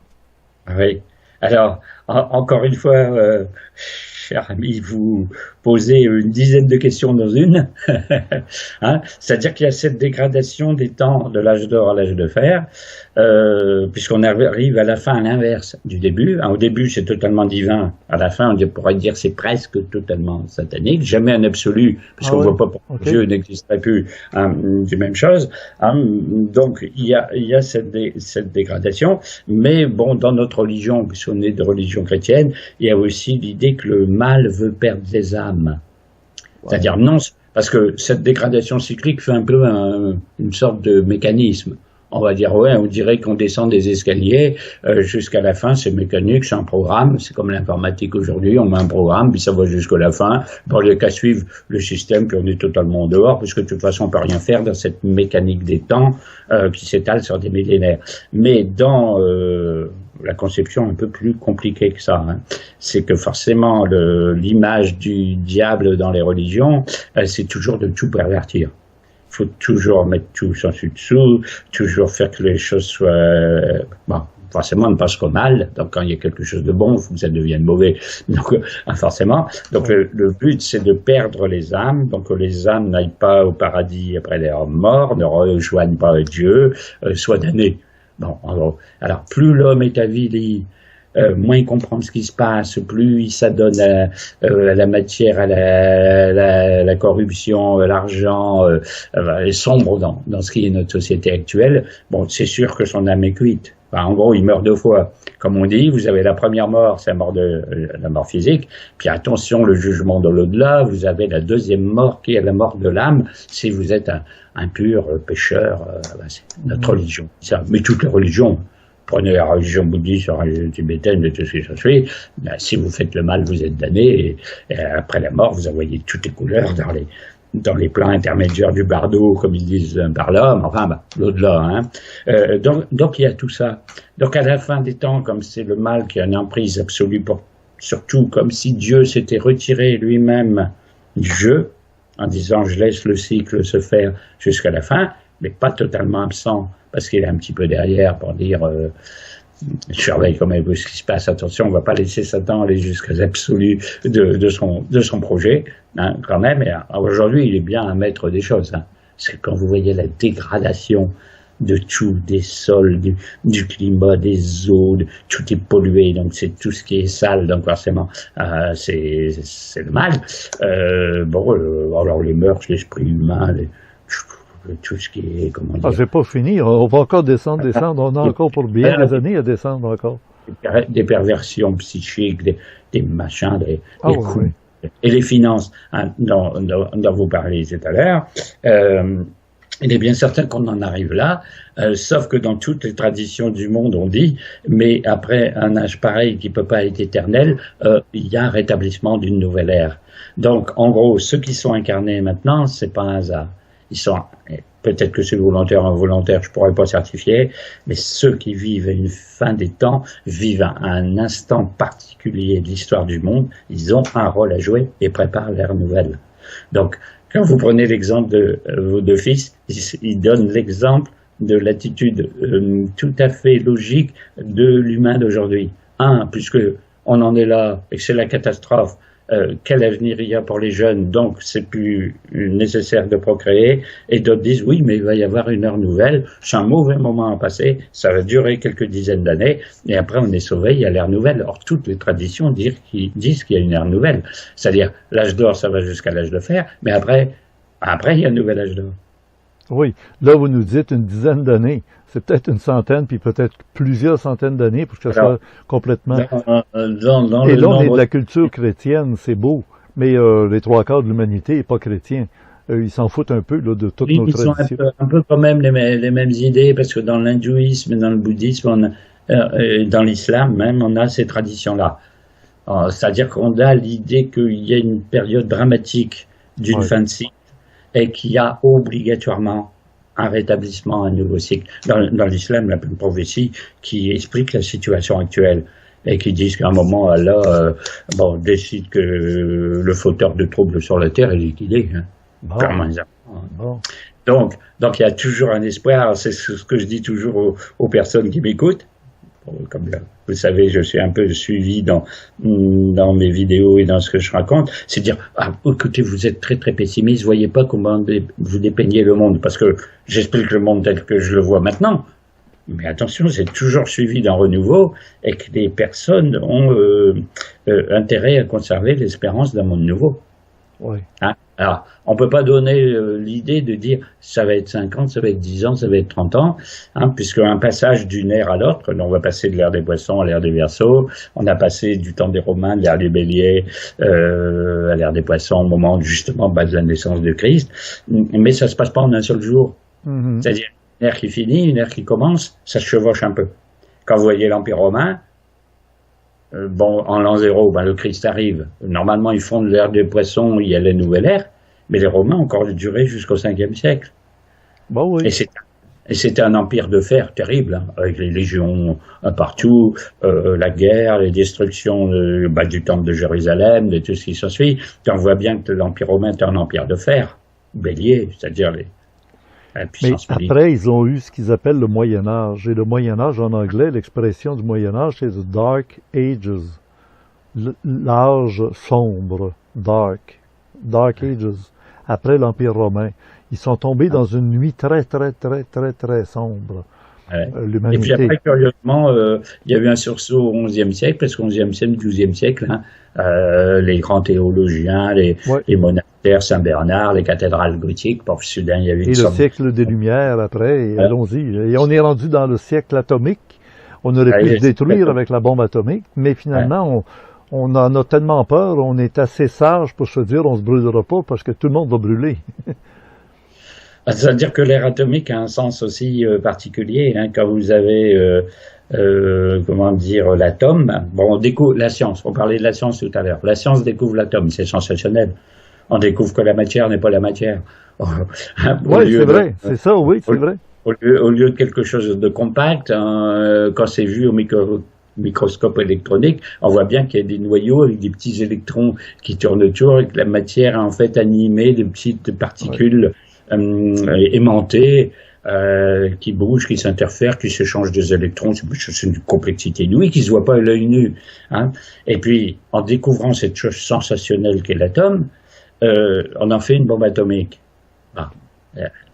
Oui. Alors, encore une fois, cher ami, vous posez une dizaine de questions dans une. Hein, c'est-à-dire qu'il y a cette dégradation des temps de l'âge d'or à l'âge de fer, puisqu'on arrive à la fin à l'inverse du début. Hein, au début, c'est totalement divin. À la fin, on pourrait dire c'est presque totalement satanique. Jamais un absolu, puisqu'on ne voit pas pourquoi Dieu n'existerait plus. Hein, du même chose. Hein, donc, il y a cette dégradation. Mais bon, dans notre religion, puisqu'on est de religion chrétienne, il y a aussi l'idée que le mal veut perdre les âmes. C'est-à-dire non, parce que cette dégradation cyclique fait un peu une sorte de mécanisme. On va dire, on dirait qu'on descend des escaliers jusqu'à la fin, c'est mécanique, c'est un programme, c'est comme l'informatique aujourd'hui, on met un programme, puis ça va jusqu'à la fin, pour les cas suivre le système, puis on est totalement en dehors, puisque de toute façon on peut rien faire dans cette mécanique des temps qui s'étale sur des millénaires. Mais dans la conception un peu plus compliquée que ça, hein, c'est que forcément l'image du diable dans les religions, c'est toujours de tout pervertir. Il faut toujours mettre tout sans dessous, toujours faire que les choses soient... bon, forcément, ne passe qu'au mal. Donc, quand il y a quelque chose de bon, il faut que ça devienne mauvais. Donc, forcément. Donc, le but, c'est de perdre les âmes. Donc, que les âmes n'aillent pas au paradis après leur mort, ne rejoignent pas Dieu, soient damnés. Bon, alors, plus l'homme est avili, moins il comprend ce qui se passe, plus il s'adonne à la matière, à la corruption, à l'argent, et sombre dans ce qui est notre société actuelle. Bon, c'est sûr que son âme est cuite. Enfin, en gros, il meurt 2 fois. Comme on dit, vous avez la première mort, c'est la mort physique. Puis attention, le jugement de l'au-delà, vous avez la deuxième mort qui est la mort de l'âme, si vous êtes un pur pécheur. C'est notre religion. Ça, mais toutes les religions. Prenez la religion bouddhiste, la religion tibétaine, et tout ce qui s'en suit. Ben, si vous faites le mal, vous êtes damné. Et après la mort, vous envoyez toutes les couleurs dans les plans intermédiaires du bardo, comme ils disent par l'homme, enfin, l'au-delà. Hein. Donc, il y a tout ça. Donc, à la fin des temps, comme c'est le mal qui a une emprise absolue, surtout comme si Dieu s'était retiré lui-même du jeu, en disant « je laisse le cycle se faire jusqu'à la fin », mais pas totalement absent, parce qu'il est un petit peu derrière pour dire je surveille quand même ce qui se passe, attention, on ne va pas laisser Satan aller jusqu'à l'absolu de son projet, hein, quand même. Et aujourd'hui, il est bien à mettre des choses. Hein. Parce que quand vous voyez la dégradation de tout, des sols, du climat, des eaux, tout est pollué, donc c'est tout ce qui est sale, donc forcément, c'est le mal. Alors les mœurs, l'esprit humain, tout ce qui est, comment dire... c'est pas fini, on va encore descendre, on a encore pour bien des années à descendre encore. Des perversions psychiques, des machins, des coups. Oui. Et les finances, hein, dont vous parlez tout à l'heure, il est bien certain qu'on en arrive là, sauf que dans toutes les traditions du monde, on dit, mais après un âge pareil qui peut pas être éternel, il y a un rétablissement d'une nouvelle ère. Donc, en gros, ceux qui sont incarnés maintenant, c'est pas un hasard. ils sont, peut-être que c'est volontaire ou involontaire, je pourrais pas certifier, mais ceux qui vivent à une fin des temps vivent à un instant particulier de l'histoire du monde, ils ont un rôle à jouer et préparent l'ère nouvelle. Donc, quand vous prenez l'exemple de vos deux fils, ils donnent l'exemple de l'attitude tout à fait logique de l'humain d'aujourd'hui. Puisque on en est là et que c'est la catastrophe, quel avenir il y a pour les jeunes, donc c'est plus nécessaire de procréer, et d'autres disent oui, mais il va y avoir une heure nouvelle, c'est un mauvais moment à passer, ça va durer quelques dizaines d'années, et après on est sauvé, il y a l'ère nouvelle. Or, toutes les traditions disent qu'il y a une ère nouvelle, c'est-à-dire l'âge d'or, ça va jusqu'à l'âge de fer, mais après il y a un nouvel âge d'or. Oui, là vous nous dites une dizaine d'années, c'est peut-être une centaine, puis peut-être plusieurs centaines d'années pour que ça soit complètement... Dans Et le là, on est nombre... de la culture chrétienne, c'est beau, mais les trois quarts de l'humanité n'est pas chrétien. Ils s'en foutent un peu là, de toutes nos Ils sont traditions. un peu quand même les mêmes idées, parce que dans l'hindouisme, dans le bouddhisme, dans l'islam même, on a ces traditions-là. C'est-à-dire qu'on a l'idée qu'il y a une période dramatique d'une fin de cycle et qu'il y a obligatoirement un rétablissement, un nouveau cycle. Dans l'islam, la prophétie qui explique la situation actuelle et qui disent qu'à un moment, Allah décide que le fauteur de troubles sur la terre est liquidé. Donc, il y a toujours un espoir. C'est ce que je dis toujours aux personnes qui m'écoutent. Comme vous savez, je suis un peu suivi dans mes vidéos et dans ce que je raconte, c'est dire, écoutez, vous êtes très très pessimiste, voyez pas comment vous dépeignez le monde, parce que j'explique le monde tel que je le vois maintenant, mais attention, c'est toujours suivi d'un renouveau, et que les personnes ont intérêt à conserver l'espérance d'un monde nouveau. Oui. Alors, on peut pas donner l'idée de dire ça va être 50, ça va être 10 ans, ça va être 30 ans, puisque un passage d'une ère à l'autre, on va passer de l'ère des Poissons à l'ère des Verseaux, on a passé du temps des Romains, de l'ère du Bélier à l'ère des Poissons, au moment justement de la naissance de Christ, mais ça se passe pas en un seul jour. Mm-hmm. C'est-à-dire une ère qui finit, une ère qui commence, ça se chevauche un peu. Quand vous voyez l'Empire romain, en l'an 0, le Christ arrive. Normalement, ils fondent l'ère des Poissons, il y a la nouvelle ère, mais les Romains ont encore duré jusqu'au 5e siècle. Oui. Et c'était un empire de fer terrible, avec les légions partout, la guerre, les destructions du temple de Jérusalem, de tout ce qui s'ensuit. On voit bien que l'Empire romain était un empire de fer, bélier, c'est-à-dire la puissance militaire. Après, ils ont eu ce qu'ils appellent le Moyen-Âge. Et le Moyen-Âge, en anglais, l'expression du Moyen-Âge, c'est the Dark Ages. L'âge sombre, dark Ages. Après l'Empire romain. Ils sont tombés dans une nuit très, très, très, très, très sombre. L'humanité. Et puis après, curieusement, il y a eu un sursaut au XIe siècle, parce qu'au XIe siècle, XIIe siècle, les grands théologiens, les monastères Saint-Bernard, les cathédrales gothiques, soudain, il y a eu le siècle des Lumières après, et allons-y. Et on est rendu dans le siècle atomique. On aurait pu se détruire avec la bombe atomique, mais finalement, on en a tellement peur, on est assez sage pour se dire on se brûlera pas parce que tout le monde va brûler. C'est-à-dire que l'ère atomique a un sens aussi particulier. Quand vous avez, l'atome, on découvre la science. On parlait de la science tout à l'heure. La science découvre l'atome, c'est sensationnel. On découvre que la matière n'est pas la matière. Oui, c'est vrai. C'est ça, oui, c'est vrai. Au lieu de quelque chose de compact, quand c'est vu au microscope électronique, on voit bien qu'il y a des noyaux avec des petits électrons qui tournent autour et que la matière est en fait animée de petites particules aimantées qui bougent, qui s'interfèrent, qui s'échangent des électrons. C'est une complexité inouïe qui ne se voit pas à l'œil nu. Et puis, en découvrant cette chose sensationnelle qu'est l'atome, on en fait une bombe atomique.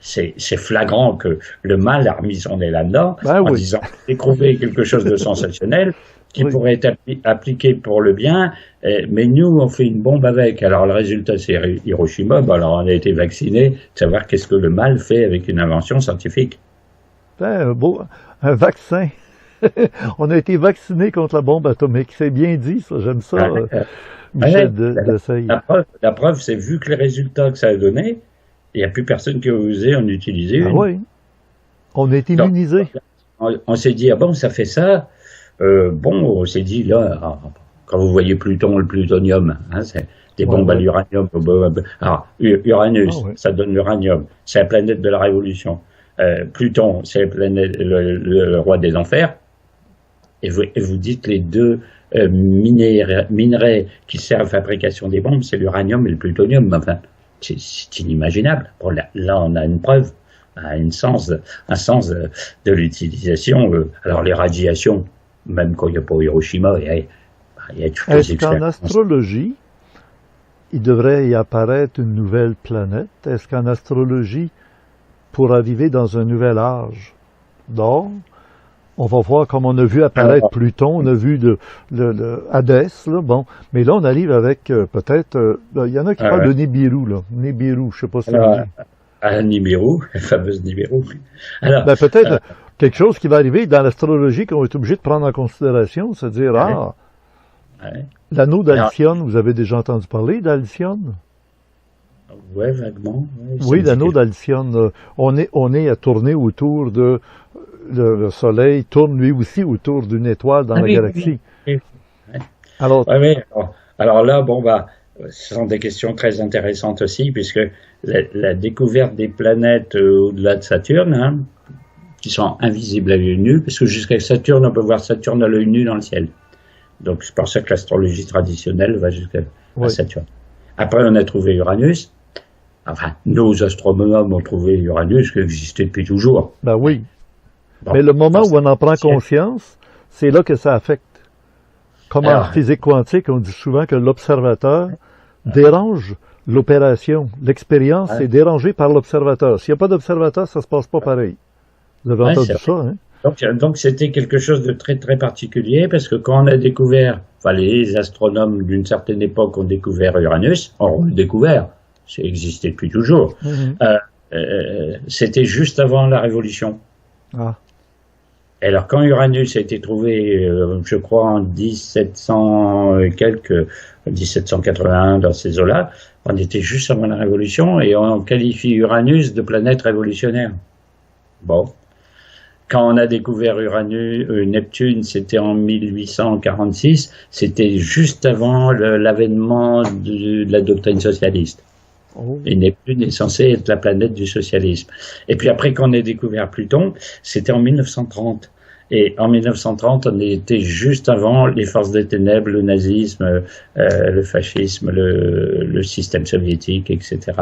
C'est flagrant que le mal a remis son nez là-dedans en disant découvrir quelque chose de sensationnel qui pourrait être appliqué pour le bien, mais nous on fait une bombe avec. Alors le résultat c'est Hiroshima, alors on a été vaccinés de savoir qu'est-ce que le mal fait avec une invention scientifique. Un vaccin. On a été vaccinés contre la bombe atomique, c'est bien dit ça, j'aime ça. Michel Desailles. La preuve c'est vu que les résultats que ça a donné, il n'y a plus personne qui a osé en utiliser une. Oui, on est immunisé. On s'est dit, ça fait ça. On s'est dit, là, quand vous voyez Pluton, le plutonium, hein, c'est des bombes à l'uranium. Alors, Uranus, ça donne l'uranium. C'est la planète de la révolution. Pluton, c'est la planète, le roi des enfers. Et vous dites les deux minerais qui servent à la fabrication des bombes, c'est l'uranium et le plutonium. Enfin, c'est inimaginable. Bon, là, on a une preuve, un sens de l'utilisation. Alors, les radiations, même quand il n'y a pas Hiroshima, il y a toutes les expériences. Est-ce qu'en astrologie, il devrait y apparaître une nouvelle planète? Est-ce qu'en astrologie, pour arriver dans un nouvel âge d'or, on va voir comme on a vu apparaître Pluton, on a vu le Hadès, là, bon. Mais là, on arrive avec peut-être... il y en a qui parlent de Nibiru, là. Nibiru, je ne sais pas si c'est Nibiru, la fameuse Nibiru. Alors, peut-être quelque chose qui va arriver dans l'astrologie qu'on va être obligé de prendre en considération, c'est-à-dire, l'anneau d'Alcyone, vous avez déjà entendu parler d'Alcyone? Oui, vaguement. Oui, l'anneau d'Alcyone. On est à tourner autour de... Le Soleil tourne lui aussi autour d'une étoile dans la galaxie. Oui. Alors là, ce sont des questions très intéressantes aussi, puisque la découverte des planètes au-delà de Saturne, qui sont invisibles à l'œil nu, parce que jusqu'à Saturne, on peut voir Saturne à l'œil nu dans le ciel. Donc c'est pour ça que l'astrologie traditionnelle va jusqu'à Saturne. Après, on a trouvé Uranus. Enfin, nos astronomes ont trouvé Uranus, qui existait depuis toujours. Ben oui. Bon, mais le moment où on en prend conscience, c'est là que ça affecte. Comme en physique quantique, on dit souvent que l'observateur dérange l'opération. L'expérience est dérangée par l'observateur. S'il n'y a pas d'observateur, ça ne se passe pas pareil. Vous avez entendu ça, hein? Donc c'était quelque chose de très très particulier, parce que quand on a découvert, les astronomes d'une certaine époque ont découvert Uranus, on l'a découvert, ça existait depuis toujours. C'était juste avant la Révolution. Alors, quand Uranus a été trouvé, je crois, en 1781, dans ces eaux-là, on était juste avant la Révolution, et on qualifie Uranus de planète révolutionnaire. Bon. Quand on a découvert Neptune, c'était en 1846, c'était juste avant l'avènement de la doctrine socialiste. Et Neptune est censé être la planète du socialisme. Et puis après, quand on a découvert Pluton, c'était en 1930. Et en 1930, on était juste avant les forces des ténèbres, le nazisme, le fascisme, le système soviétique, etc.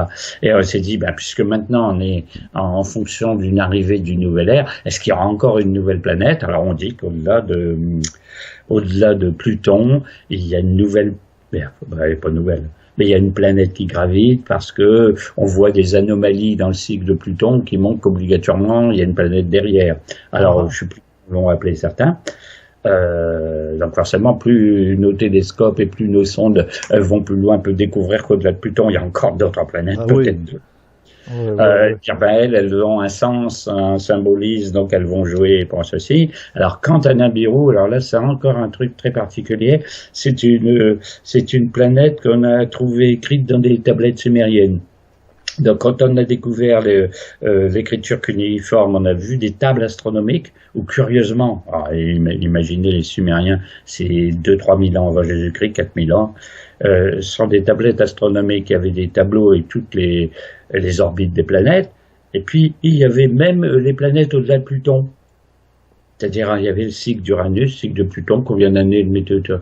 Et on s'est dit, puisque maintenant on est en fonction d'une arrivée d'une nouvelle ère, est-ce qu'il y aura encore une nouvelle planète? Alors on dit qu'au-delà de Pluton, il y a une nouvelle, pas nouvelle, mais il y a une planète qui gravite, parce que on voit des anomalies dans le cycle de Pluton qui montrent qu'obligatoirement il y a une planète derrière. Alors je sais plus comment l'ont appelé certains. Donc forcément, plus nos télescopes et plus nos sondes vont plus loin, peuvent découvrir qu'au-delà de Pluton, il y a encore d'autres planètes, peut-être deux. Elles ont un sens, un symbolisme, donc elles vont jouer pour ceci. Alors quant à Nibiru, alors là c'est encore un truc très particulier. C'est une planète qu'on a trouvée écrite dans des tablettes sumériennes. Donc quand on a découvert l'écriture cunéiforme, on a vu des tables astronomiques où curieusement, imaginez les Sumériens, c'est 2-3 000 ans avant Jésus-Christ, 4 000 ans, sont des tablettes astronomiques, il y avait des tableaux et toutes les orbites des planètes, et puis il y avait même les planètes au-delà de Pluton. C'est-à-dire, il y avait le cycle d'Uranus, le cycle de Pluton, combien d'années de météorite du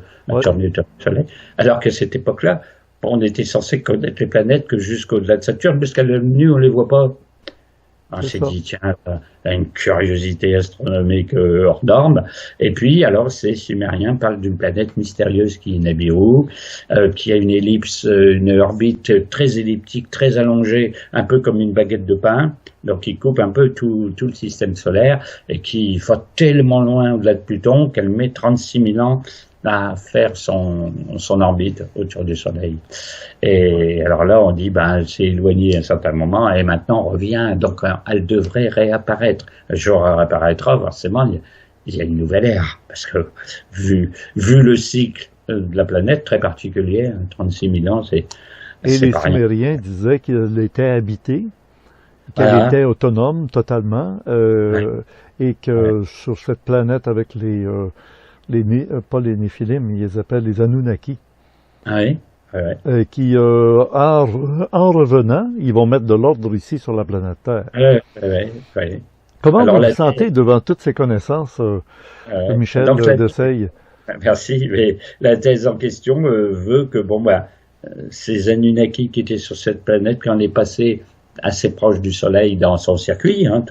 Soleil, alors qu'à cette époque-là, on était censé connaître les planètes que jusqu'au-delà de Saturne, parce qu'à l'œil nu, on les voit pas. On s'est dit, tiens, une curiosité astronomique hors norme. Et puis, alors, ces Sumériens parlent d'une planète mystérieuse qui est Nibiru, qui a une ellipse, une orbite très elliptique, très allongée, un peu comme une baguette de pain, donc qui coupe un peu tout le système solaire, et qui va tellement loin au-delà de Pluton qu'elle met 36 000 ans à faire son orbite autour du Soleil. Et alors là, on dit, c'est éloigné à un certain moment, et maintenant on revient, donc elle devrait réapparaître. Un jour, elle réapparaîtra, forcément, il y a une nouvelle ère, parce que vu le cycle de la planète, très particulier, 36 000 ans, c'est Et les Sumériens disaient qu'elle était habitée, qu'elle était autonome totalement, et que sur cette planète avec pas les Néphilim, ils les appellent les Anunnaki, Ah oui, ouais. qui, en revenant, ils vont mettre de l'ordre ici sur la planète Terre. Ouais. Comment Alors, vous vous sentez devant toutes ces connaissances, Michel donc, Deseille? merci, mais la thèse en question veut que, ces Anunnaki qui étaient sur cette planète, quand on est passé assez proche du Soleil dans son circuit, hein,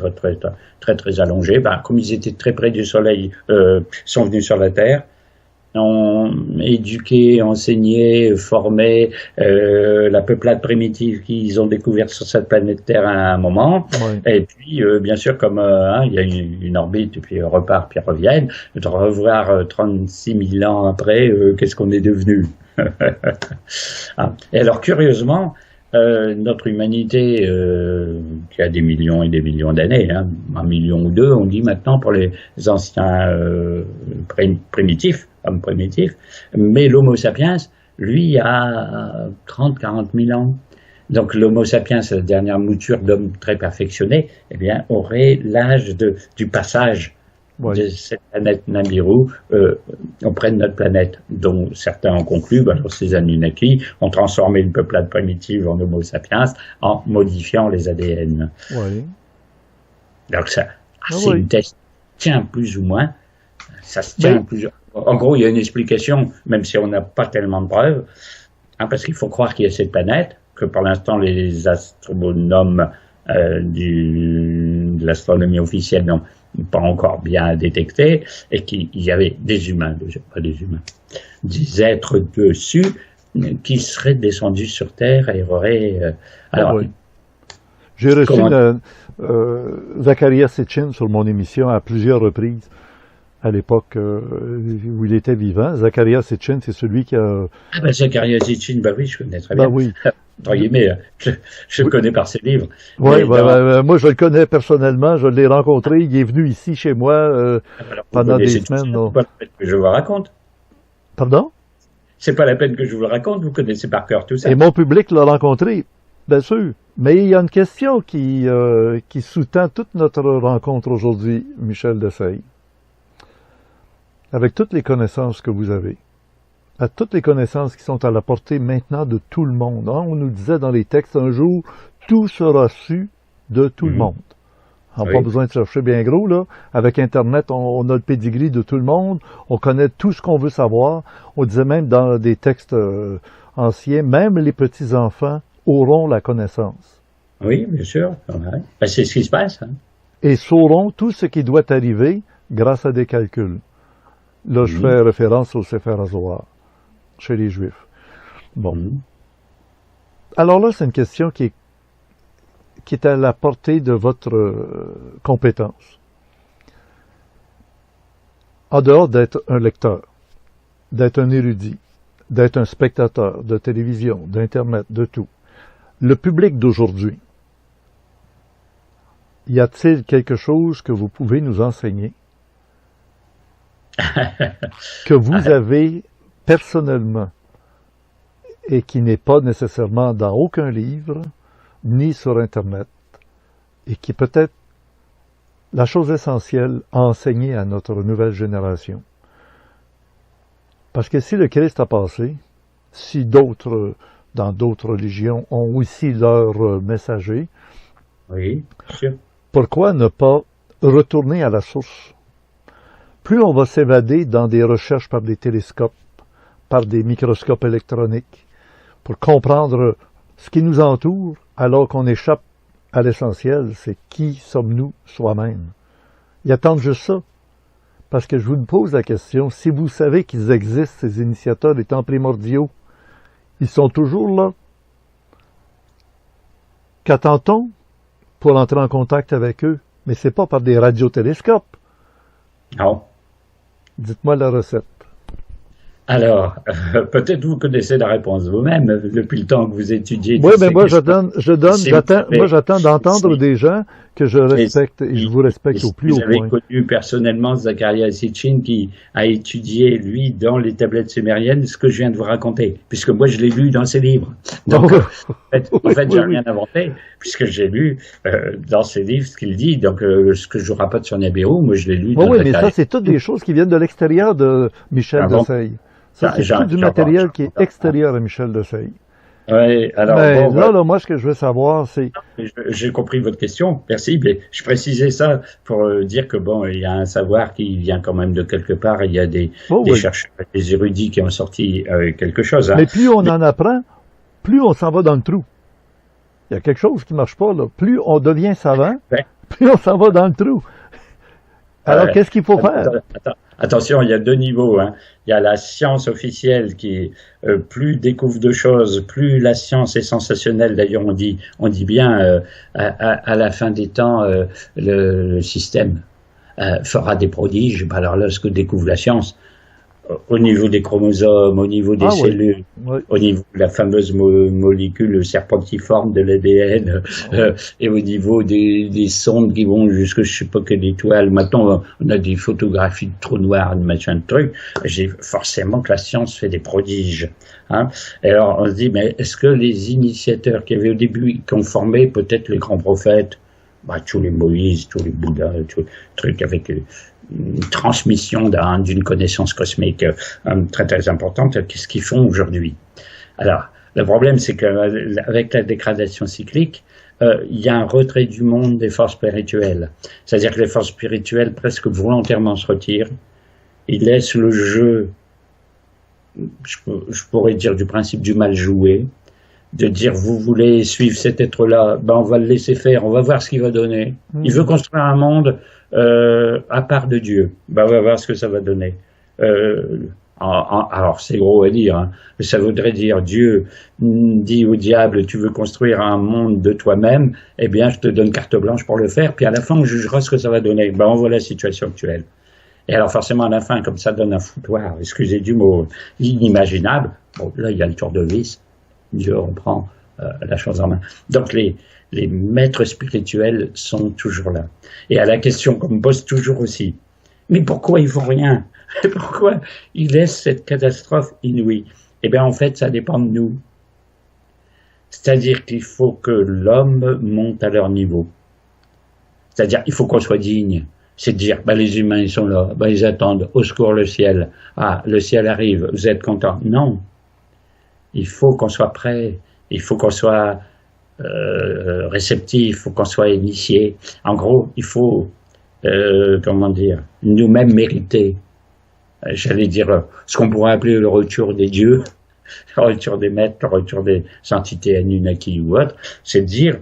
très allongé, comme ils étaient très près du Soleil, sont venus sur la Terre, ont éduqué, enseigné, formé la peuplade primitive qu'ils ont découverte sur cette planète Terre à un moment. Oui. Et puis, bien sûr, comme il y a une orbite, et puis repart, puis reviennent, de revoir 36 000 ans après, qu'est-ce qu'on est devenu. Et alors, curieusement, notre humanité, qui a des millions et des millions d'années, 1 million ou 2, on dit maintenant pour les anciens primitifs, hommes primitifs, mais l'Homo sapiens, lui, a 30-40 000 ans. Donc l'Homo sapiens, la dernière mouture d'homme très perfectionné, eh bien, aurait l'âge du passage de cette planète Nibiru auprès de notre planète, dont certains ont conclu, ces Anunnaki ont transformé une peuplade primitive en Homo sapiens en modifiant les ADN. Oui. Donc ça, une thèse tient plus ou moins, ça se tient plus. En gros, il y a une explication, même si on n'a pas tellement de preuves, parce qu'il faut croire qu'il y a cette planète, que pour l'instant les astronomes de l'astronomie officielle n'ont pas encore bien détecté, et qu'il y avait des humains, des êtres dessus qui seraient descendus sur Terre et auraient... J'ai reçu Zecharia Sitchin sur mon émission à plusieurs reprises à l'époque où il était vivant. Zecharia Sitchin, c'est celui qui a... Zecharia Sitchin, oui, je connais très bien. Oui. Je le connais par ses livres. Oui, moi je le connais personnellement, je l'ai rencontré, il est venu ici chez moi pendant des semaines. C'est pas la peine que je vous raconte. Pardon? C'est pas la peine que je vous le raconte, vous connaissez par cœur tout ça. Et mon public l'a rencontré, bien sûr. Mais il y a une question qui sous-tend toute notre rencontre aujourd'hui, Michel Deseille. Avec toutes les connaissances que vous avez, à toutes les connaissances qui sont à la portée maintenant de tout le monde. On nous disait dans les textes un jour, tout sera su de tout le monde. On n'a pas besoin de chercher bien gros, là. Avec Internet, on a le pédigree de tout le monde, on connaît tout ce qu'on veut savoir. On disait même dans des textes anciens, même les petits-enfants auront la connaissance. Oui, bien sûr. C'est ce qui se passe. Et sauront tout ce qui doit arriver grâce à des calculs. Là, je fais référence au Sefer HaZohar, chez les Juifs. Bon. Alors là, c'est une question qui est à la portée de votre compétence. En dehors d'être un lecteur, d'être un érudit, d'être un spectateur de télévision, d'Internet, de tout, le public d'aujourd'hui, y a-t-il quelque chose que vous pouvez nous enseigner que vous avez personnellement et qui n'est pas nécessairement dans aucun livre ni sur Internet et qui peut être la chose essentielle à enseigner à notre nouvelle génération? Parce que si le Christ a passé, si d'autres, dans d'autres religions, ont aussi leurs messagers, oui, sûr. Pourquoi ne pas retourner à la source? Plus on va s'évader dans des recherches par des télescopes, par des microscopes électroniques, pour comprendre ce qui nous entoure, alors qu'on échappe à l'essentiel, c'est qui sommes-nous soi-même. Ils attendent juste ça. Parce que je vous pose la question, si vous savez qu'ils existent, ces initiateurs, les temps primordiaux, ils sont toujours là. Qu'attend-on pour entrer en contact avec eux? Mais c'est pas par des radiotélescopes. Non. Dites-moi la recette. Alors, peut-être vous connaissez la réponse vous-même depuis le temps que vous étudiez Oui, toutes mais ces moi, questions. Si vous moi, avez, j'attends d'entendre si, des gens que je mais respecte et je si, vous et respecte au si plus vous haut avez point. connu personnellement Zakaria Sitchin qui a étudié, lui, dans les tablettes sumériennes, ce que je viens de vous raconter, puisque moi, je l'ai lu dans ses livres. Donc, en Oui, fait, oui, j'ai oui. rien inventé, puisque j'ai lu dans ses livres ce qu'il dit. Donc, ce que je vous rapporte sur Nibiru, moi, je l'ai lu Oui, dans oui, mais ça, Zakaria. c'est toutes des choses qui viennent de l'extérieur de Michel Desailles. Ça, c'est tout du matériel qui est J'entends. extérieur à Michel Desailles. Ouais, alors Mais bon, là, moi, ce que je veux savoir, c'est... j'ai compris votre question, merci. Mais je précisais ça pour dire que bon, il y a un savoir qui vient quand même de quelque part. Il y a Oh des oui. chercheurs, des érudits qui ont sorti quelque chose. Hein. Mais plus on Mais en apprend, plus on s'en va dans le trou. Il y a quelque chose qui marche pas, là. Plus on devient savant, ouais, plus on s'en va dans le trou. Alors, ouais. qu'est-ce qu'il faut faire? Attention, il y a deux niveaux. Hein. Il y a la science officielle qui plus découvre de choses, plus la science est sensationnelle. D'ailleurs, on dit bien à la fin des temps, le système fera des prodiges. Ben alors là, ce que découvre la science, au niveau des chromosomes, au niveau des Ah oui, cellules, oui. au niveau de la fameuse molécule serpentiforme de l'ADN, Ah oui. et au niveau des sondes qui vont jusque je sais pas quelle étoile. Maintenant, on a des photographies de trous noirs, de machin de trucs. J'ai forcément que la science fait des prodiges. Hein. Et alors, on se dit, mais est-ce que les initiateurs qui avaient au début, qui ont formé peut-être les grands prophètes, bah, tous les Moïse, tous les Bouddhas, tous les trucs avec une transmission d'une connaissance cosmique très très importante, qu'est-ce qu'ils font aujourd'hui? Alors, le problème, c'est qu'avec la dégradation cyclique, il y a un retrait du monde des forces spirituelles. C'est-à-dire que les forces spirituelles, presque volontairement, se retirent. Ils laissent le jeu, je pourrais dire du principe du mal joué, de dire vous voulez suivre cet être-là, ben on va le laisser faire, on va voir ce qu'il va donner. Il veut construire un monde à part de Dieu, ben on va voir ce que ça va donner. Alors c'est gros à dire, hein, mais ça voudrait dire Dieu dit au diable tu veux construire un monde de toi-même, eh bien je te donne carte blanche pour le faire, puis à la fin on jugera ce que ça va donner. Ben on voit la situation actuelle. Et alors forcément à la fin, comme ça donne un foutoir, excusez du mot, inimaginable, bon là il y a le tour de vis. Dieu reprend la chose en main. Donc les maîtres spirituels sont toujours là. Et à la question qu'on me pose toujours aussi, mais pourquoi ils font rien? Pourquoi ils laissent cette catastrophe inouïe? Eh bien en fait ça dépend de nous. C'est-à-dire qu'il faut que l'homme monte à leur niveau. C'est-à-dire il faut qu'on soit digne. C'est de dire, bah, les humains ils sont là, bah, ils attendent, au secours le ciel. Ah, le ciel arrive, vous êtes contents? Non. Il faut qu'on soit prêt, il faut qu'on soit réceptif, il faut qu'on soit initié. En gros, il faut, comment dire, nous-mêmes mériter. J'allais dire ce qu'on pourrait appeler le retour des dieux, le retour des maîtres, le retour des entités Anunnaki ou autres. C'est de dire,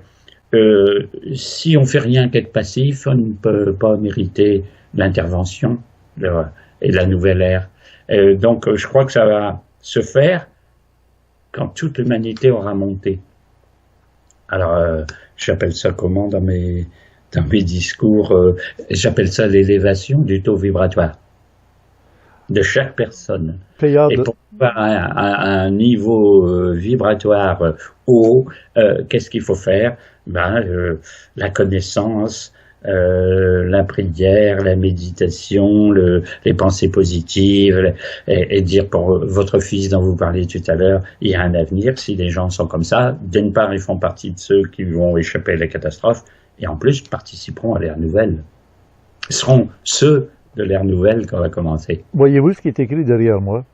si on fait rien qu'être passif, on ne peut pas mériter l'intervention et la nouvelle ère. Donc, je crois que ça va se faire quand toute l'humanité aura monté. Alors, j'appelle ça comment dans mes discours, j'appelle ça l'élévation du taux vibratoire de chaque personne. Et pour avoir un niveau vibratoire haut, qu'est-ce qu'il faut faire? La connaissance, la prière, la méditation, les pensées positives, et dire pour votre fils dont vous parliez tout à l'heure, il y a un avenir si les gens sont comme ça. D'une part, ils font partie de ceux qui vont échapper à la catastrophe, et en plus participeront à l'ère nouvelle. Ils seront ceux de l'ère nouvelle qu'on va commencer. Voyez-vous ce qui est écrit derrière moi?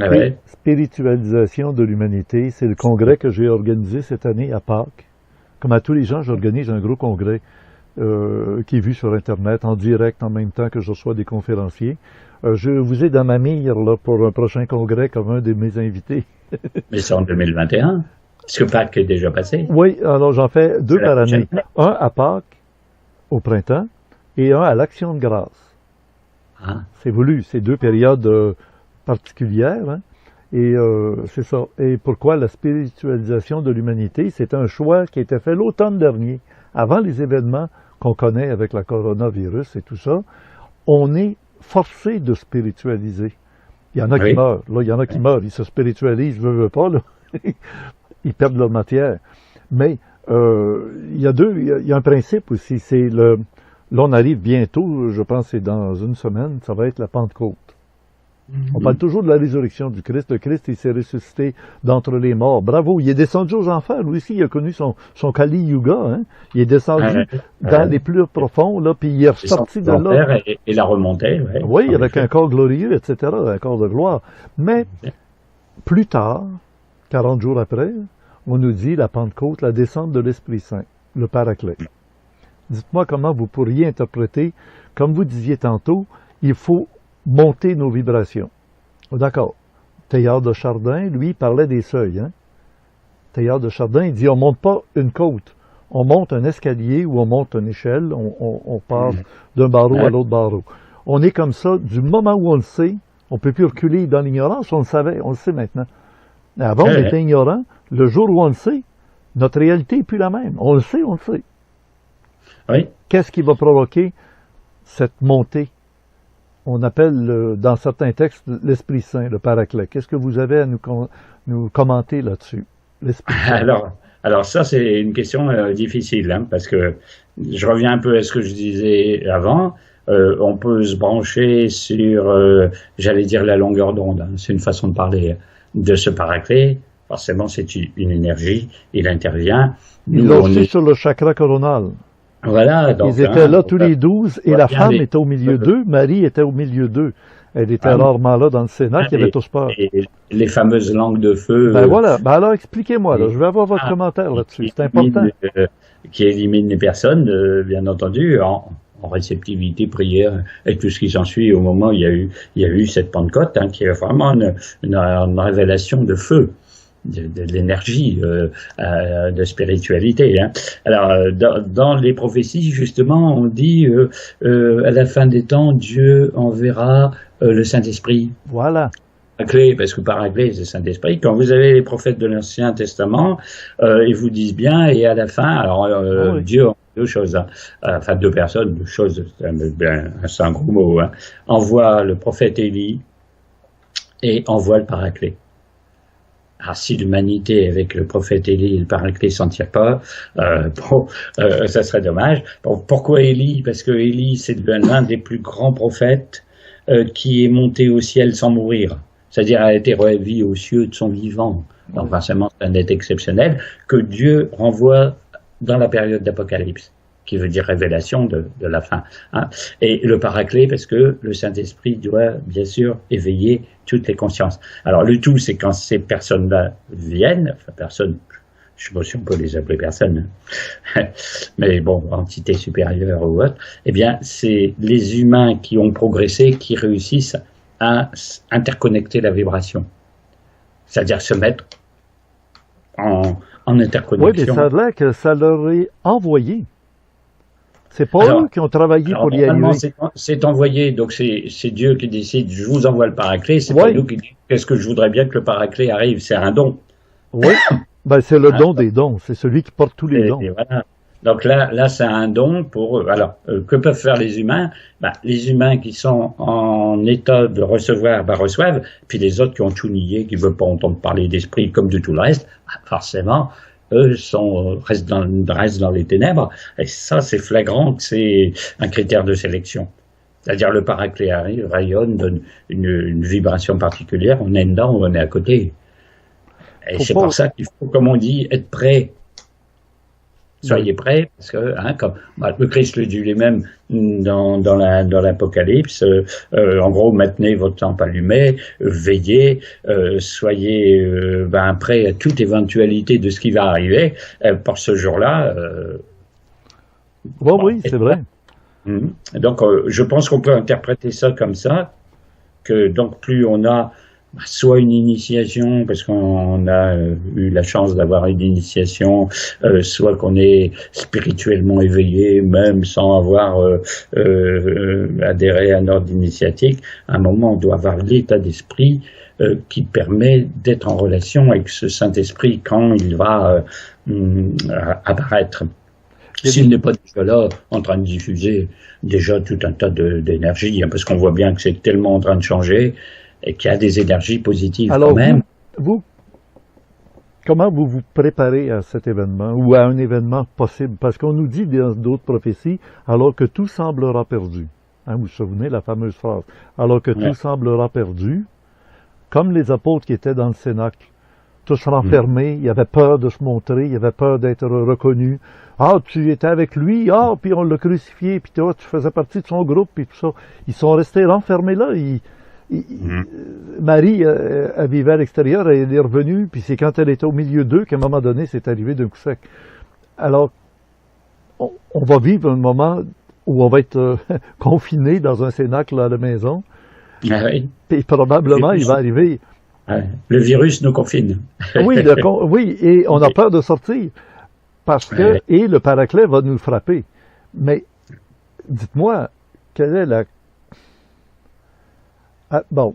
Ah ouais. Spiritualisation de l'humanité, c'est le congrès que j'ai organisé cette année à Pâques. Comme à tous les gens, j'organise un gros congrès qui est vu sur Internet, en direct, en même temps que je reçois des conférenciers. Je vous ai dans ma mire là, pour un prochain congrès comme un de mes invités. Mais c'est en 2021. Est-ce que Pâques est déjà passé? Oui, alors j'en fais 2 par année. Un à Pâques, au printemps, et un à l'Action de grâce. Ah. C'est voulu, c'est 2 périodes particulières, hein? Et c'est ça. Et pourquoi la spiritualisation de l'humanité? C'est un choix qui a été fait l'automne dernier, avant les événements qu'on connaît avec la coronavirus et tout ça. On est forcé de spiritualiser. Il y en a qui Oui. meurent. Là, il y en a qui meurent. Ils se spiritualisent, veulent pas, là. Ils perdent leur matière. Mais il y a il y a un principe aussi. Là, on arrive bientôt, je pense que c'est dans une semaine, ça va être la Pentecôte. On parle toujours de la résurrection du Christ. Le Christ, il s'est ressuscité d'entre les morts. Bravo. Il est descendu aux enfers. Lui aussi, il a connu son Kali Yuga. Hein. Il est descendu dans les plus profonds, là, puis il est ressorti de là. Et la remontée, ouais. Oui, avec un corps glorieux, etc., un corps de gloire. Mais plus tard, 40 jours après, on nous dit la Pentecôte, la descente de l'Esprit Saint, le Paraclet. Dites-moi comment vous pourriez interpréter, comme vous disiez tantôt, il faut monter nos vibrations. Oh, d'accord. Teilhard de Chardin, lui, parlait des seuils. Hein? Teilhard de Chardin, il dit, on monte pas une côte, on monte un escalier ou on monte une échelle, on passe d'un barreau à l'autre barreau. On est comme ça, du moment où on le sait, on ne peut plus reculer dans l'ignorance, on le savait, on le sait maintenant. Mais avant, on était ignorant, le jour où on le sait, notre réalité n'est plus la même. On le sait, on le sait. Oui. Qu'est-ce qui va provoquer cette montée? On appelle dans certains textes l'Esprit Saint, le Paraclet. Qu'est-ce que vous avez à nous commenter là-dessus? L'Esprit Saint. Alors ça, c'est une question difficile, hein, parce que je reviens un peu à ce que je disais avant. On peut se brancher sur, j'allais dire, la longueur d'onde. Hein. C'est une façon de parler de ce Paraclet. Forcément, c'est une énergie. Il intervient. Ils l'ont aussi sur le chakra coronal. Voilà. Donc, ils étaient là tous les 12 et la femme était au milieu d'eux. Marie était au milieu d'eux. Elle était rarement là dans le Sénat, qui avait tous peur. Et les fameuses langues de feu. Ben voilà. Ben alors, expliquez-moi. Là. Je vais avoir votre commentaire là-dessus. C'est important. Qui élimine les personnes, bien entendu, en réceptivité, prière et tout ce qui s'ensuit au moment où il y a eu cette Pentecôte, hein, qui est vraiment une révélation de feu. De l'énergie, de spiritualité. Hein. Alors, dans les prophéties, justement, on dit à la fin des temps, Dieu enverra le Saint-Esprit. Voilà. Paraclet, parce que Paraclet, c'est Saint-Esprit. Quand vous avez les prophètes de l'Ancien Testament, ils vous disent bien, et à la fin, alors oui. Dieu en deux choses, hein, enfin deux personnes, deux choses, c'est un gros mot, hein, envoie le prophète Élie et envoie le Paraclet. Alors, si l'humanité, avec le prophète Élie et le Paraclet, s'en tire pas, ça serait dommage. Bon, pourquoi Élie? Parce que Élie, c'est l'un des plus grands prophètes qui est monté au ciel sans mourir. C'est-à-dire a été revu aux cieux de son vivant. Donc forcément, c'est un être exceptionnel que Dieu renvoie dans la période d'Apocalypse, qui veut dire révélation de la fin. Hein. Et le Paraclet, parce que le Saint-Esprit doit, bien sûr, éveiller toutes les consciences. Alors, le tout, c'est quand ces personnes-là viennent, enfin, personnes, je sais pas si on peut les appeler personnes, hein. Mais bon, entités supérieures ou autres, eh bien, c'est les humains qui ont progressé, qui réussissent à interconnecter la vibration. C'est-à-dire se mettre en interconnexion. Oui, mais ça a l'air que ça leur est envoyé. C'est pas eux qui ont travaillé pour y arriver. C'est envoyé, donc c'est Dieu qui décide, je vous envoie le Paraclet, c'est pas nous qui disons qu'est-ce que je voudrais bien que le Paraclet arrive, c'est un don. Oui, ben, c'est le don des dons, c'est celui qui porte tous les dons. Et voilà. Donc là c'est un don pour eux. Alors, que peuvent faire les humains? Les humains qui sont en état de recevoir, reçoivent, puis les autres qui ont tout nié, qui ne veulent pas entendre parler d'esprit comme de tout le reste, forcément, eux restent dans les ténèbres, et ça c'est flagrant que c'est un critère de sélection. C'est-à-dire le Paraclet arrive, rayonne, donne une vibration particulière, on est dedans ou on est à côté. Et c'est pour ça qu'il faut, comme on dit, être prêt. Soyez prêts, parce que comme le Christ le dit lui-même dans l'Apocalypse, en gros, maintenez votre lampe allumée, veillez, soyez prêts à toute éventualité de ce qui va arriver. Pour ce jour-là. Oui, c'est vrai. Donc, je pense qu'on peut interpréter ça comme ça, que donc plus on a soit une initiation, parce qu'on a eu la chance d'avoir une initiation, soit qu'on est spirituellement éveillé, même sans avoir adhéré à un ordre initiatique, à un moment on doit avoir l'état d'esprit qui permet d'être en relation avec ce Saint-Esprit quand il va apparaître. S'il n'est pas déjà là, en train de diffuser déjà tout un tas d'énergie, hein, parce qu'on voit bien que c'est tellement en train de changer. et qui a des énergies positives Alors, quand même. vous, comment vous vous préparez à cet événement ou à un événement possible? Parce qu'on nous dit dans d'autres prophéties, alors que tout semblera perdu. Hein, vous vous souvenez la fameuse phrase? Alors que tout semblera perdu, comme les apôtres qui étaient dans le Cénacle, tous renfermés, il avait peur de se montrer, il avait peur d'être reconnu. Ah, tu étais avec lui, ah, puis on l'a crucifié, puis toi, tu faisais partie de son groupe, puis tout ça. Ils sont restés renfermés là. Marie, elle vivait à l'extérieur, elle est revenue, puis c'est quand elle était au milieu d'eux qu'à un moment donné, c'est arrivé d'un coup sec. Alors, on va vivre un moment où on va être confiné dans un cénacle à la maison. Ah oui. Et probablement, il va arriver. Le virus nous confine. Oui, oui, et on a peur de sortir. Parce que, et le paraclet va nous frapper. Mais, dites-moi, quelle est la... Ah, bon,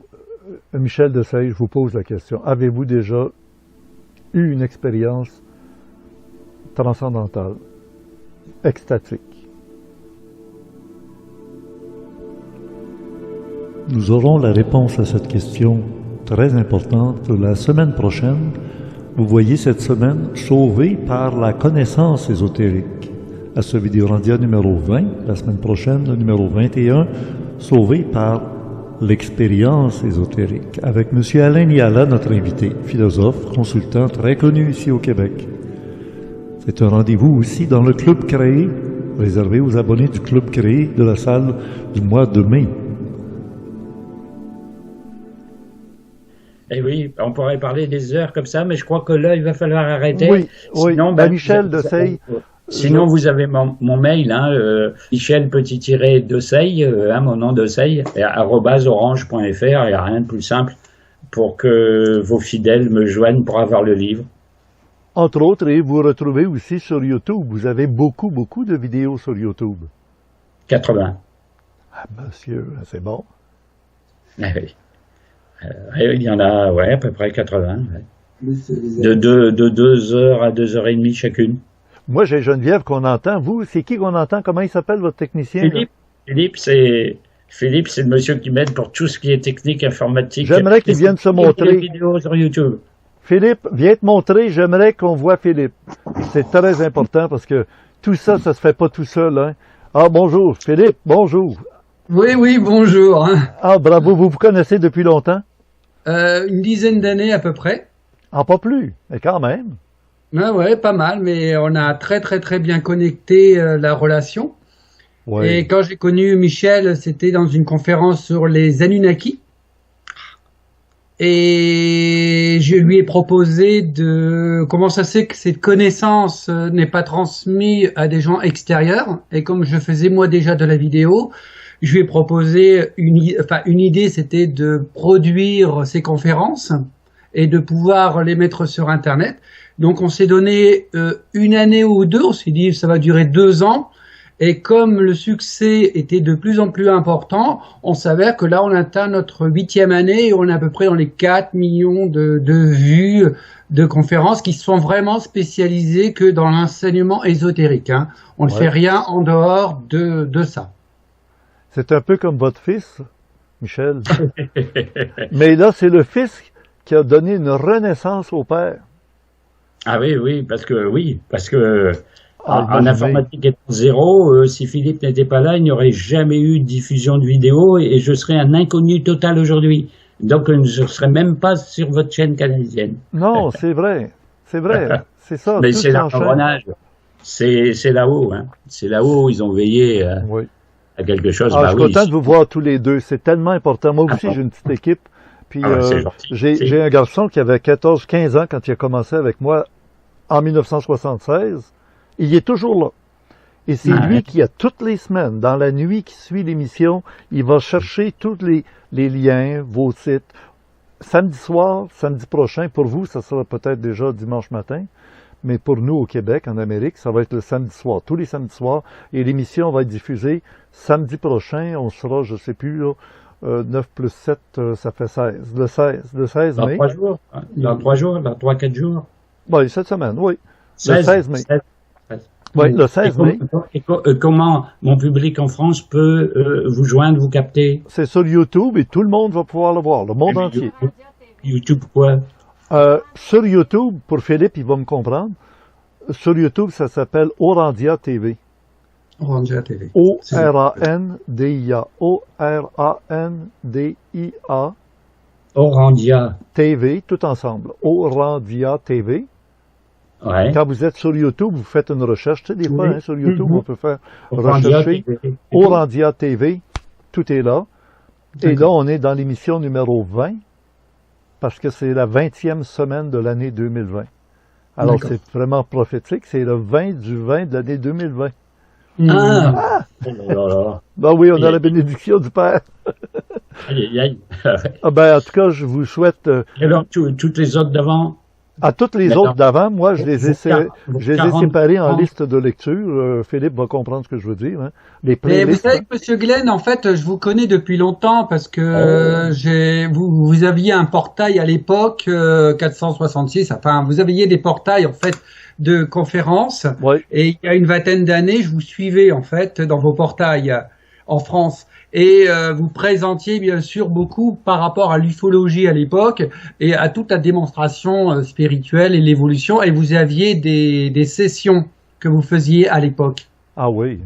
Michel Desailles, je vous pose la question. Avez-vous déjà eu une expérience transcendantale, extatique? Nous aurons la réponse à cette question très importante la semaine prochaine. Vous voyez cette semaine sauvée par la connaissance ésotérique. À ce Vidéorandia numéro 20, la semaine prochaine, le numéro 21, sauvé par l'expérience ésotérique, avec M. Alain Niala, notre invité, philosophe, consultant très connu ici au Québec. C'est un rendez-vous aussi dans le Club Créé, réservé aux abonnés du Club Créé de la salle du mois de mai. Eh oui, on pourrait parler des heures comme ça, mais je crois que là, il va falloir arrêter. Oui, sinon, oui. Michel Desailles. Sinon, vous avez mon mail, hein, Michel _Desailles, mon nom Desailles, @orange.fr. Il n'y a rien de plus simple pour que vos fidèles me joignent pour avoir le livre. Entre autres, et vous retrouvez aussi sur YouTube. Vous avez beaucoup de vidéos sur YouTube. 80. Ah, monsieur, c'est bon. Ah oui. Il y en a, à peu près 80. Ouais. De 2h à 2h30 chacune. Moi, j'ai Geneviève qu'on entend. Vous, c'est qui qu'on entend? Comment il s'appelle, votre technicien? Philippe, c'est le monsieur qui m'aide pour tout ce qui est technique informatique. J'aimerais qu'il vienne se montrer. Des vidéos sur YouTube. Philippe, viens te montrer. J'aimerais qu'on voit Philippe. C'est très important parce que tout ça, ça se fait pas tout seul. Hein? Ah, bonjour. Philippe, bonjour. Oui, bonjour. Ah, bravo. Vous connaissez depuis longtemps? Une dizaine d'années à peu près. Ah, pas plus, mais quand même. Ah ouais, pas mal, mais on a très bien connecté la relation. Ouais. Et quand j'ai connu Michel, c'était dans une conférence sur les Anunnaki. Et je lui ai proposé comment ça se fait que cette connaissance n'est pas transmise à des gens extérieurs. Et comme je faisais moi déjà de la vidéo, je lui ai proposé une idée, c'était de produire ces conférences et de pouvoir les mettre sur Internet. Donc on s'est donné une année ou deux, on s'est dit ça va durer 2 ans. Et comme le succès était de plus en plus important, on s'avère que là on atteint notre 8e année et on est à peu près dans les 4 millions de vues de conférences qui sont vraiment spécialisées que dans l'enseignement ésotérique. Hein. On ne fait rien en dehors de ça. C'est un peu comme votre fils, Michel. Mais là, c'est le fils qui a donné une renaissance au père. Ah oui, parce que en informatique étant zéro, si Philippe n'était pas là, il n'y aurait jamais eu de diffusion de vidéos et je serais un inconnu total aujourd'hui. Donc je ne serais même pas sur votre chaîne canadienne. Non, c'est vrai, c'est ça. Mais c'est l'engrenage. C'est là-haut, hein. C'est là-haut où ils ont veillé à quelque chose. Je suis content de vous voir tous les deux. C'est tellement important. Moi aussi, j'ai une petite équipe. Puis j'ai un garçon qui avait 14-15 ans quand il a commencé avec moi en 1976. Il est toujours là. Et c'est lui qui, a toutes les semaines, dans la nuit qui suit l'émission, il va chercher tous les liens, vos sites. Samedi soir, samedi prochain, pour vous, ça sera peut-être déjà dimanche matin. Mais pour nous, au Québec, en Amérique, ça va être le samedi soir, tous les samedis soirs. Et l'émission va être diffusée samedi prochain. On sera, je ne sais plus, là, 9 plus 7, ça fait 16. Le 16 mai. Dans 3 jours. Dans 3 jours, dans 3-4 jours. Oui, cette semaine, oui. 16, le 16 mai. 16. Oui, le 16 mai. Comment mon public en France peut vous joindre, vous capter? C'est sur YouTube et tout le monde va pouvoir le voir, le monde entier. YouTube quoi? Sur YouTube, pour Philippe, il va me comprendre. Sur YouTube, ça s'appelle Orandia TV. Orandia TV. O-R-A-N-D-I-A. O-R-A-N-D-I-A. Orandia. TV, tout ensemble. Orandia TV. Ouais. Quand vous êtes sur YouTube, vous faites une recherche. Tu sais, des fois, Oui. hein, sur YouTube, on peut faire Orandia rechercher TV. Orandia TV. Tout est là. Et là, on est dans l'émission numéro 20 parce que c'est la 20e semaine de l'année 2020. Alors, D'accord. c'est vraiment prophétique. C'est le 20 du 20 de l'année 2020. Ah! Oh là là là. Ben oui, on a la bénédiction du Père. Aïe, aïe, aïe. Ah ben, en tout cas, je vous souhaite Et alors, toutes les autres d'avant? à toutes les Maintenant, autres d'avant, moi, je les ai séparés en 40. liste de lecture. Philippe va comprendre ce que je veux dire. Hein. Les Mais vous playlists. savez que Monsieur Glenn, en fait, je vous connais depuis longtemps parce que vous aviez un portail à l'époque 466. Enfin, vous aviez des portails en fait de conférences. Ouais. Et il y a une vingtaine d'années, je vous suivais en fait dans vos portails en France. Et vous présentiez bien sûr beaucoup par rapport à l'ufologie à l'époque et à toute la démonstration spirituelle et l'évolution. Et vous aviez des sessions que vous faisiez à l'époque. Ah oui.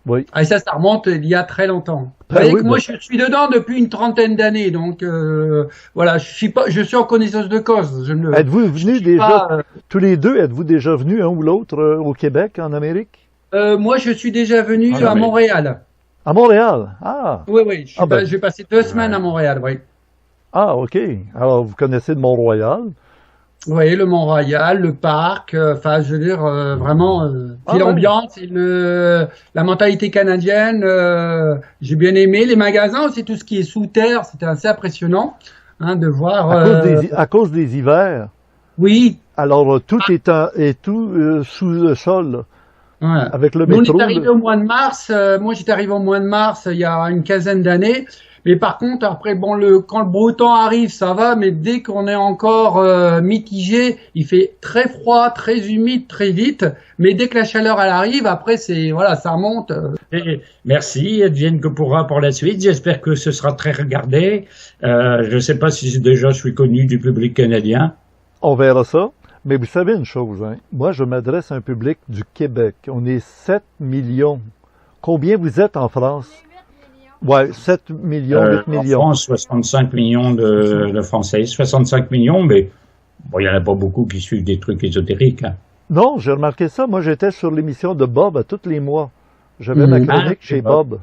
Oui. Ah, et ça remonte il y a très longtemps. Vous Ah voyez oui, que moi, ben- je suis dedans depuis une trentaine d'années, donc voilà, je suis en connaissance de cause. Je ne, Êtes-vous je venus suis déjà, pas, tous les deux, êtes-vous déjà venus, un ou l'autre, au Québec, en Amérique? moi, je suis déjà venu Ah, non, à mais- Montréal. À Montréal? Ah. Oui, oui, Ah, ben- j'ai passé 2 semaines à Montréal, oui. Ah, OK. Alors, vous connaissez le Mont-Royal? Oui, le Mont-Royal, le parc, enfin, je veux dire, vraiment, Ah, puis ouais. l'ambiance, et la mentalité canadienne, j'ai bien aimé. Les magasins aussi, tout ce qui est sous terre, c'était assez impressionnant, hein, de voir. À cause des hivers. Oui, Alors, tout est tout sous le sol, voilà. avec le Nous, on métro. est arrivé au mois de mars. Moi, j'étais arrivé au mois de mars il y a une quinzaine d'années. Mais par contre, après, bon, quand le beau temps arrive, ça va. Mais dès qu'on est encore mitigé, il fait très froid, très humide, très vite. Mais dès que la chaleur elle arrive, après, voilà, ça monte. Et merci, advienne que pourra pour la suite. J'espère que ce sera très regardé. Je ne sais pas si déjà je suis connu du public canadien. On verra ça. Mais vous savez une chose, hein? Moi, je m'adresse à un public du Québec. On est 7 millions. Combien vous êtes en France? Ouais, 7 millions, 8 En millions. France, 65 millions de Français. 65 millions, mais bon, il n'y en a pas beaucoup qui suivent des trucs ésotériques. Hein. Non, j'ai remarqué ça. Moi, j'étais sur l'émission de Bob à tous les mois. J'avais ma chronique Ah, chez Bob. Bob.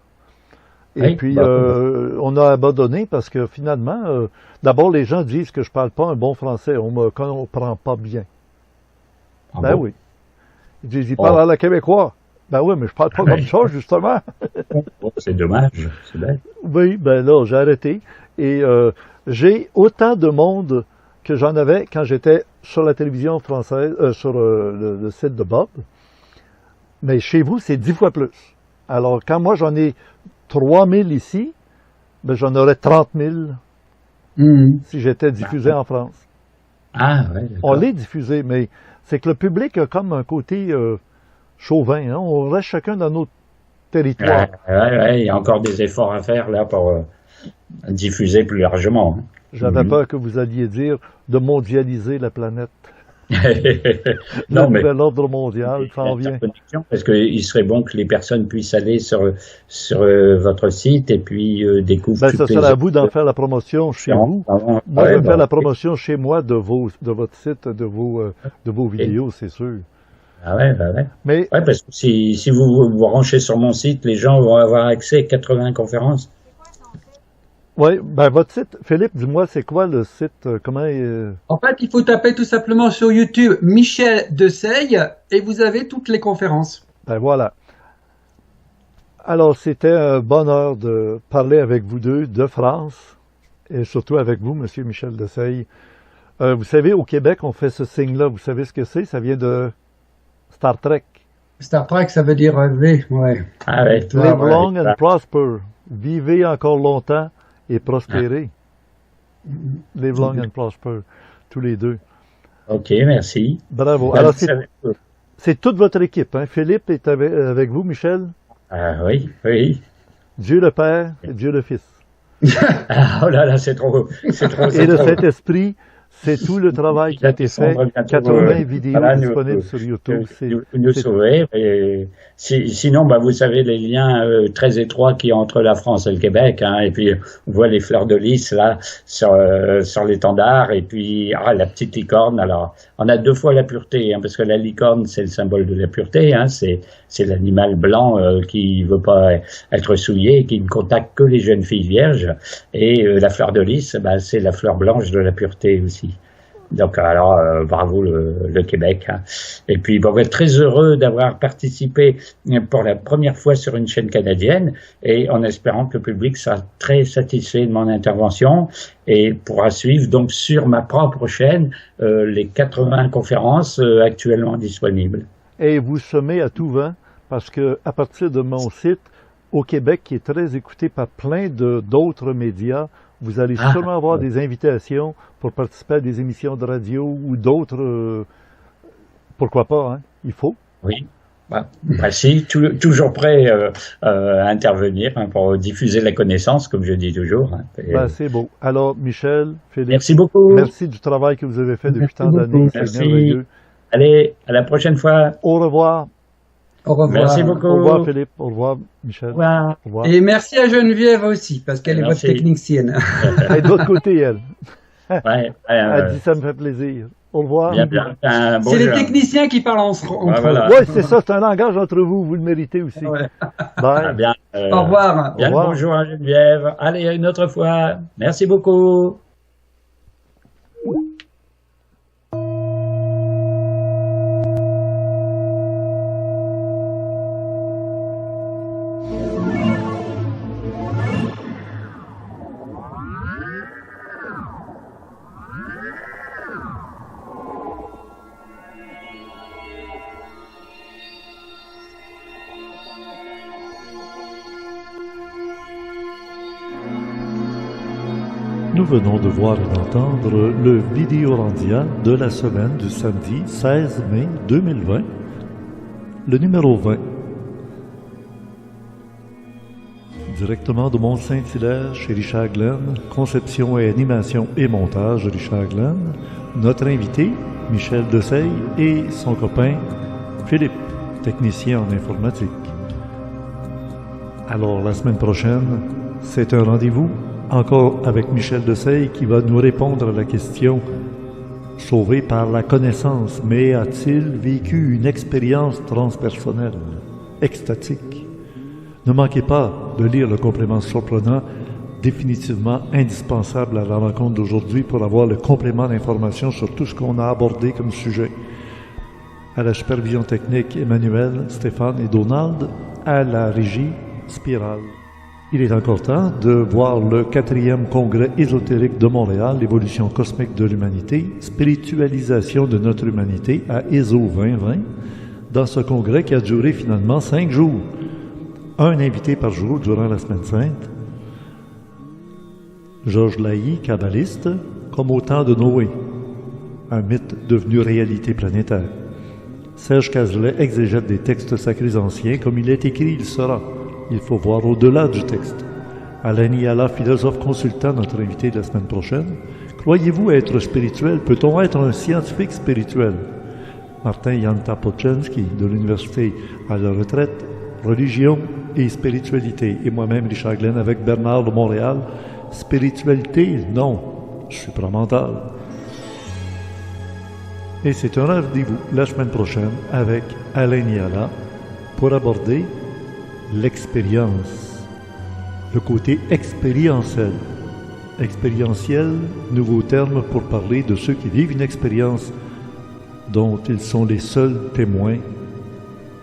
Et Oui, puis, Bob. on a abandonné parce que finalement, d'abord, les gens disent que je parle pas un bon français. On me comprend pas bien. Ah Ben bon? oui. Ils disent, ils parlent à la québécois. Ben oui, mais je parle pas comme ça, justement. Oh, c'est dommage. C'est bête. Oui, ben là, j'ai arrêté. Et j'ai autant de monde que j'en avais quand j'étais sur la télévision française, sur le site de Bob. Mais chez vous, c'est 10 fois plus. Alors, quand moi, j'en ai 3000 ici, ben, j'en aurais 30 000 si j'étais diffusé en France. Ah, ouais. d'accord. On l'est diffusé, mais c'est que le public a comme un côté chauvin. Hein? On reste chacun dans notre territoire. Ouais, il y a encore des efforts à faire là pour diffuser plus largement. Hein. J'avais peur que vous alliez dire de mondialiser la planète. Non, Le mais nouvel ordre mondial s'en vient. interconnexion, parce qu'il serait bon que les personnes puissent aller sur votre site et puis découvrir. Ben, ça sera à vous d'en faire la promotion chez vous. Moi, je vais faire la promotion chez moi de votre site, de vos vidéos, c'est sûr. Ah ouais, bah ouais. Mais Ouais, parce que si vous vous branchez sur mon site, les gens vont avoir accès à 80 conférences. ouais, ben votre site, Philippe, dis-moi, c'est quoi le site? Comment En fait, il faut taper tout simplement sur YouTube Michel Deseille et vous avez toutes les conférences. Ben voilà. Alors, c'était un bonheur de parler avec vous deux de France et surtout avec vous, Monsieur Michel Deseille. Vous savez, au Québec, on fait ce signe-là. Vous savez ce que c'est? Ça vient de Star Trek. Star Trek, ça veut dire rêver, ouais. Ah ouais. Live long and prosper. Vivez encore longtemps et prospérez. Live long and prosper. Tous les deux. Ok, merci. Bravo. Ben, Alors, vous savez, C'est toute votre équipe, hein? Philippe est avec vous, Michel? Oui, oui. Dieu le Père et Dieu le Fils. Oh là là, c'est trop. Et le Saint-Esprit, c'est tout le travail qui a été fait. 80 vidéos disponibles sur YouTube. Nous sauver. Et sinon, vous savez, les liens très étroits qu'il y a entre la France et le Québec. Hein, et puis, on voit les fleurs de lys là sur l'étendard. Et puis, la petite licorne. Alors, on a 2 fois la pureté, hein, parce que la licorne, c'est le symbole de la pureté. Hein, c'est l'animal blanc qui veut pas être souillé, qui ne contacte que les jeunes filles vierges. Et la fleur de lys, c'est la fleur blanche de la pureté aussi. Donc alors bravo le Québec. Hein. Et puis on va être très heureux d'avoir participé pour la première fois sur une chaîne canadienne et en espérant que le public sera très satisfait de mon intervention et pourra suivre donc sur ma propre chaîne les 80 conférences actuellement disponibles. Et vous semez à tout vent parce que à partir de mon site au Québec qui est très écouté par plein d'autres médias, vous allez sûrement avoir des invitations pour participer à des émissions de radio ou d'autres. Pourquoi pas, hein? Il faut. Oui. Si, toujours prêt à intervenir hein, pour diffuser la connaissance, comme je dis toujours. Hein. C'est beau. Alors, Michel, Philippe. Merci beaucoup. Merci du travail que vous avez fait depuis tant d'années. C'est merveilleux. Allez, à la prochaine fois. Au revoir. Au revoir. Merci beaucoup. Au revoir, Philippe. Au revoir, Michel. Au revoir. Au revoir. Et merci à Geneviève aussi, parce qu'elle est votre technicienne. Et de l'autre côté, elle. Elle dit ça me fait plaisir. Au revoir. Bien. C'est les techniciens qui parlent entre eux. Oui, c'est ça, c'est un langage entre vous, vous le méritez aussi. Ouais. Bye. Bien, Au revoir. Bien, bonjour à Geneviève. Allez, une autre fois. Merci beaucoup. Nous venons de voir et d'entendre le Vidéorandia de la semaine du samedi 16 mai 2020, le numéro 20. Directement de Mont-Saint-Hilaire chez Richard Glenn, conception et animation et montage Richard Glenn, notre invité Michel Deseille et son copain Philippe, technicien en informatique. Alors la semaine prochaine, c'est un rendez-vous encore avec Michel Deseille qui va nous répondre à la question « Sauvé par la connaissance, mais a-t-il vécu une expérience transpersonnelle, extatique ?» Ne manquez pas de lire le complément surprenant, définitivement indispensable à la rencontre d'aujourd'hui pour avoir le complément d'information sur tout ce qu'on a abordé comme sujet. À la supervision technique, Emmanuel, Stéphane et Donald, à la régie, Spirale. Il est encore temps de voir le 4e congrès ésotérique de Montréal, l'évolution cosmique de l'humanité, spiritualisation de notre humanité à ESO 2020, dans ce congrès qui a duré finalement 5 jours. Un invité par jour durant la semaine sainte. Georges Laï, kabbaliste, comme au temps de Noé, un mythe devenu réalité planétaire. Serge Cazelet, exégète des textes sacrés anciens, comme il est écrit, il sera. Il faut voir au-delà du texte. Alain Niala, philosophe consultant, notre invité de la semaine prochaine. Croyez-vous être spirituel? Peut-on être un scientifique spirituel? Martin Yantapochenski, de l'Université à la retraite, religion et spiritualité. Et moi-même, Richard Glenn, avec Bernard de Montréal. Spiritualité? Non. Supramental. Et c'est un rendez-vous la semaine prochaine avec Alain Niala pour aborder l'expérience, le côté expérientiel. Expérientiel, nouveau terme pour parler de ceux qui vivent une expérience dont ils sont les seuls témoins,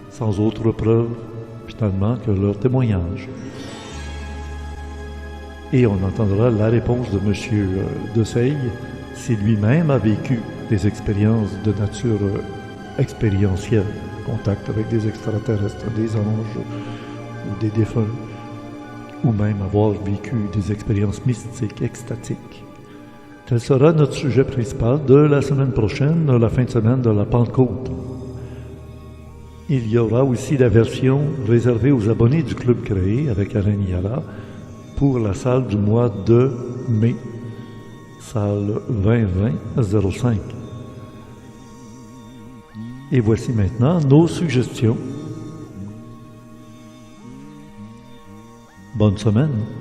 sans autre preuve finalement que leur témoignage. Et on entendra la réponse de M. Deseille si lui-même a vécu des expériences de nature expérientielle, contact avec des extraterrestres, des anges ou des défunts, ou même avoir vécu des expériences mystiques, extatiques. Tel sera notre sujet principal de la semaine prochaine, la fin de semaine de la Pentecôte. il y aura aussi la version réservée aux abonnés du Club créé avec Alain Niala pour la salle du mois de mai, salle 2020-05. Et voici maintenant nos suggestions. Bonne semaine.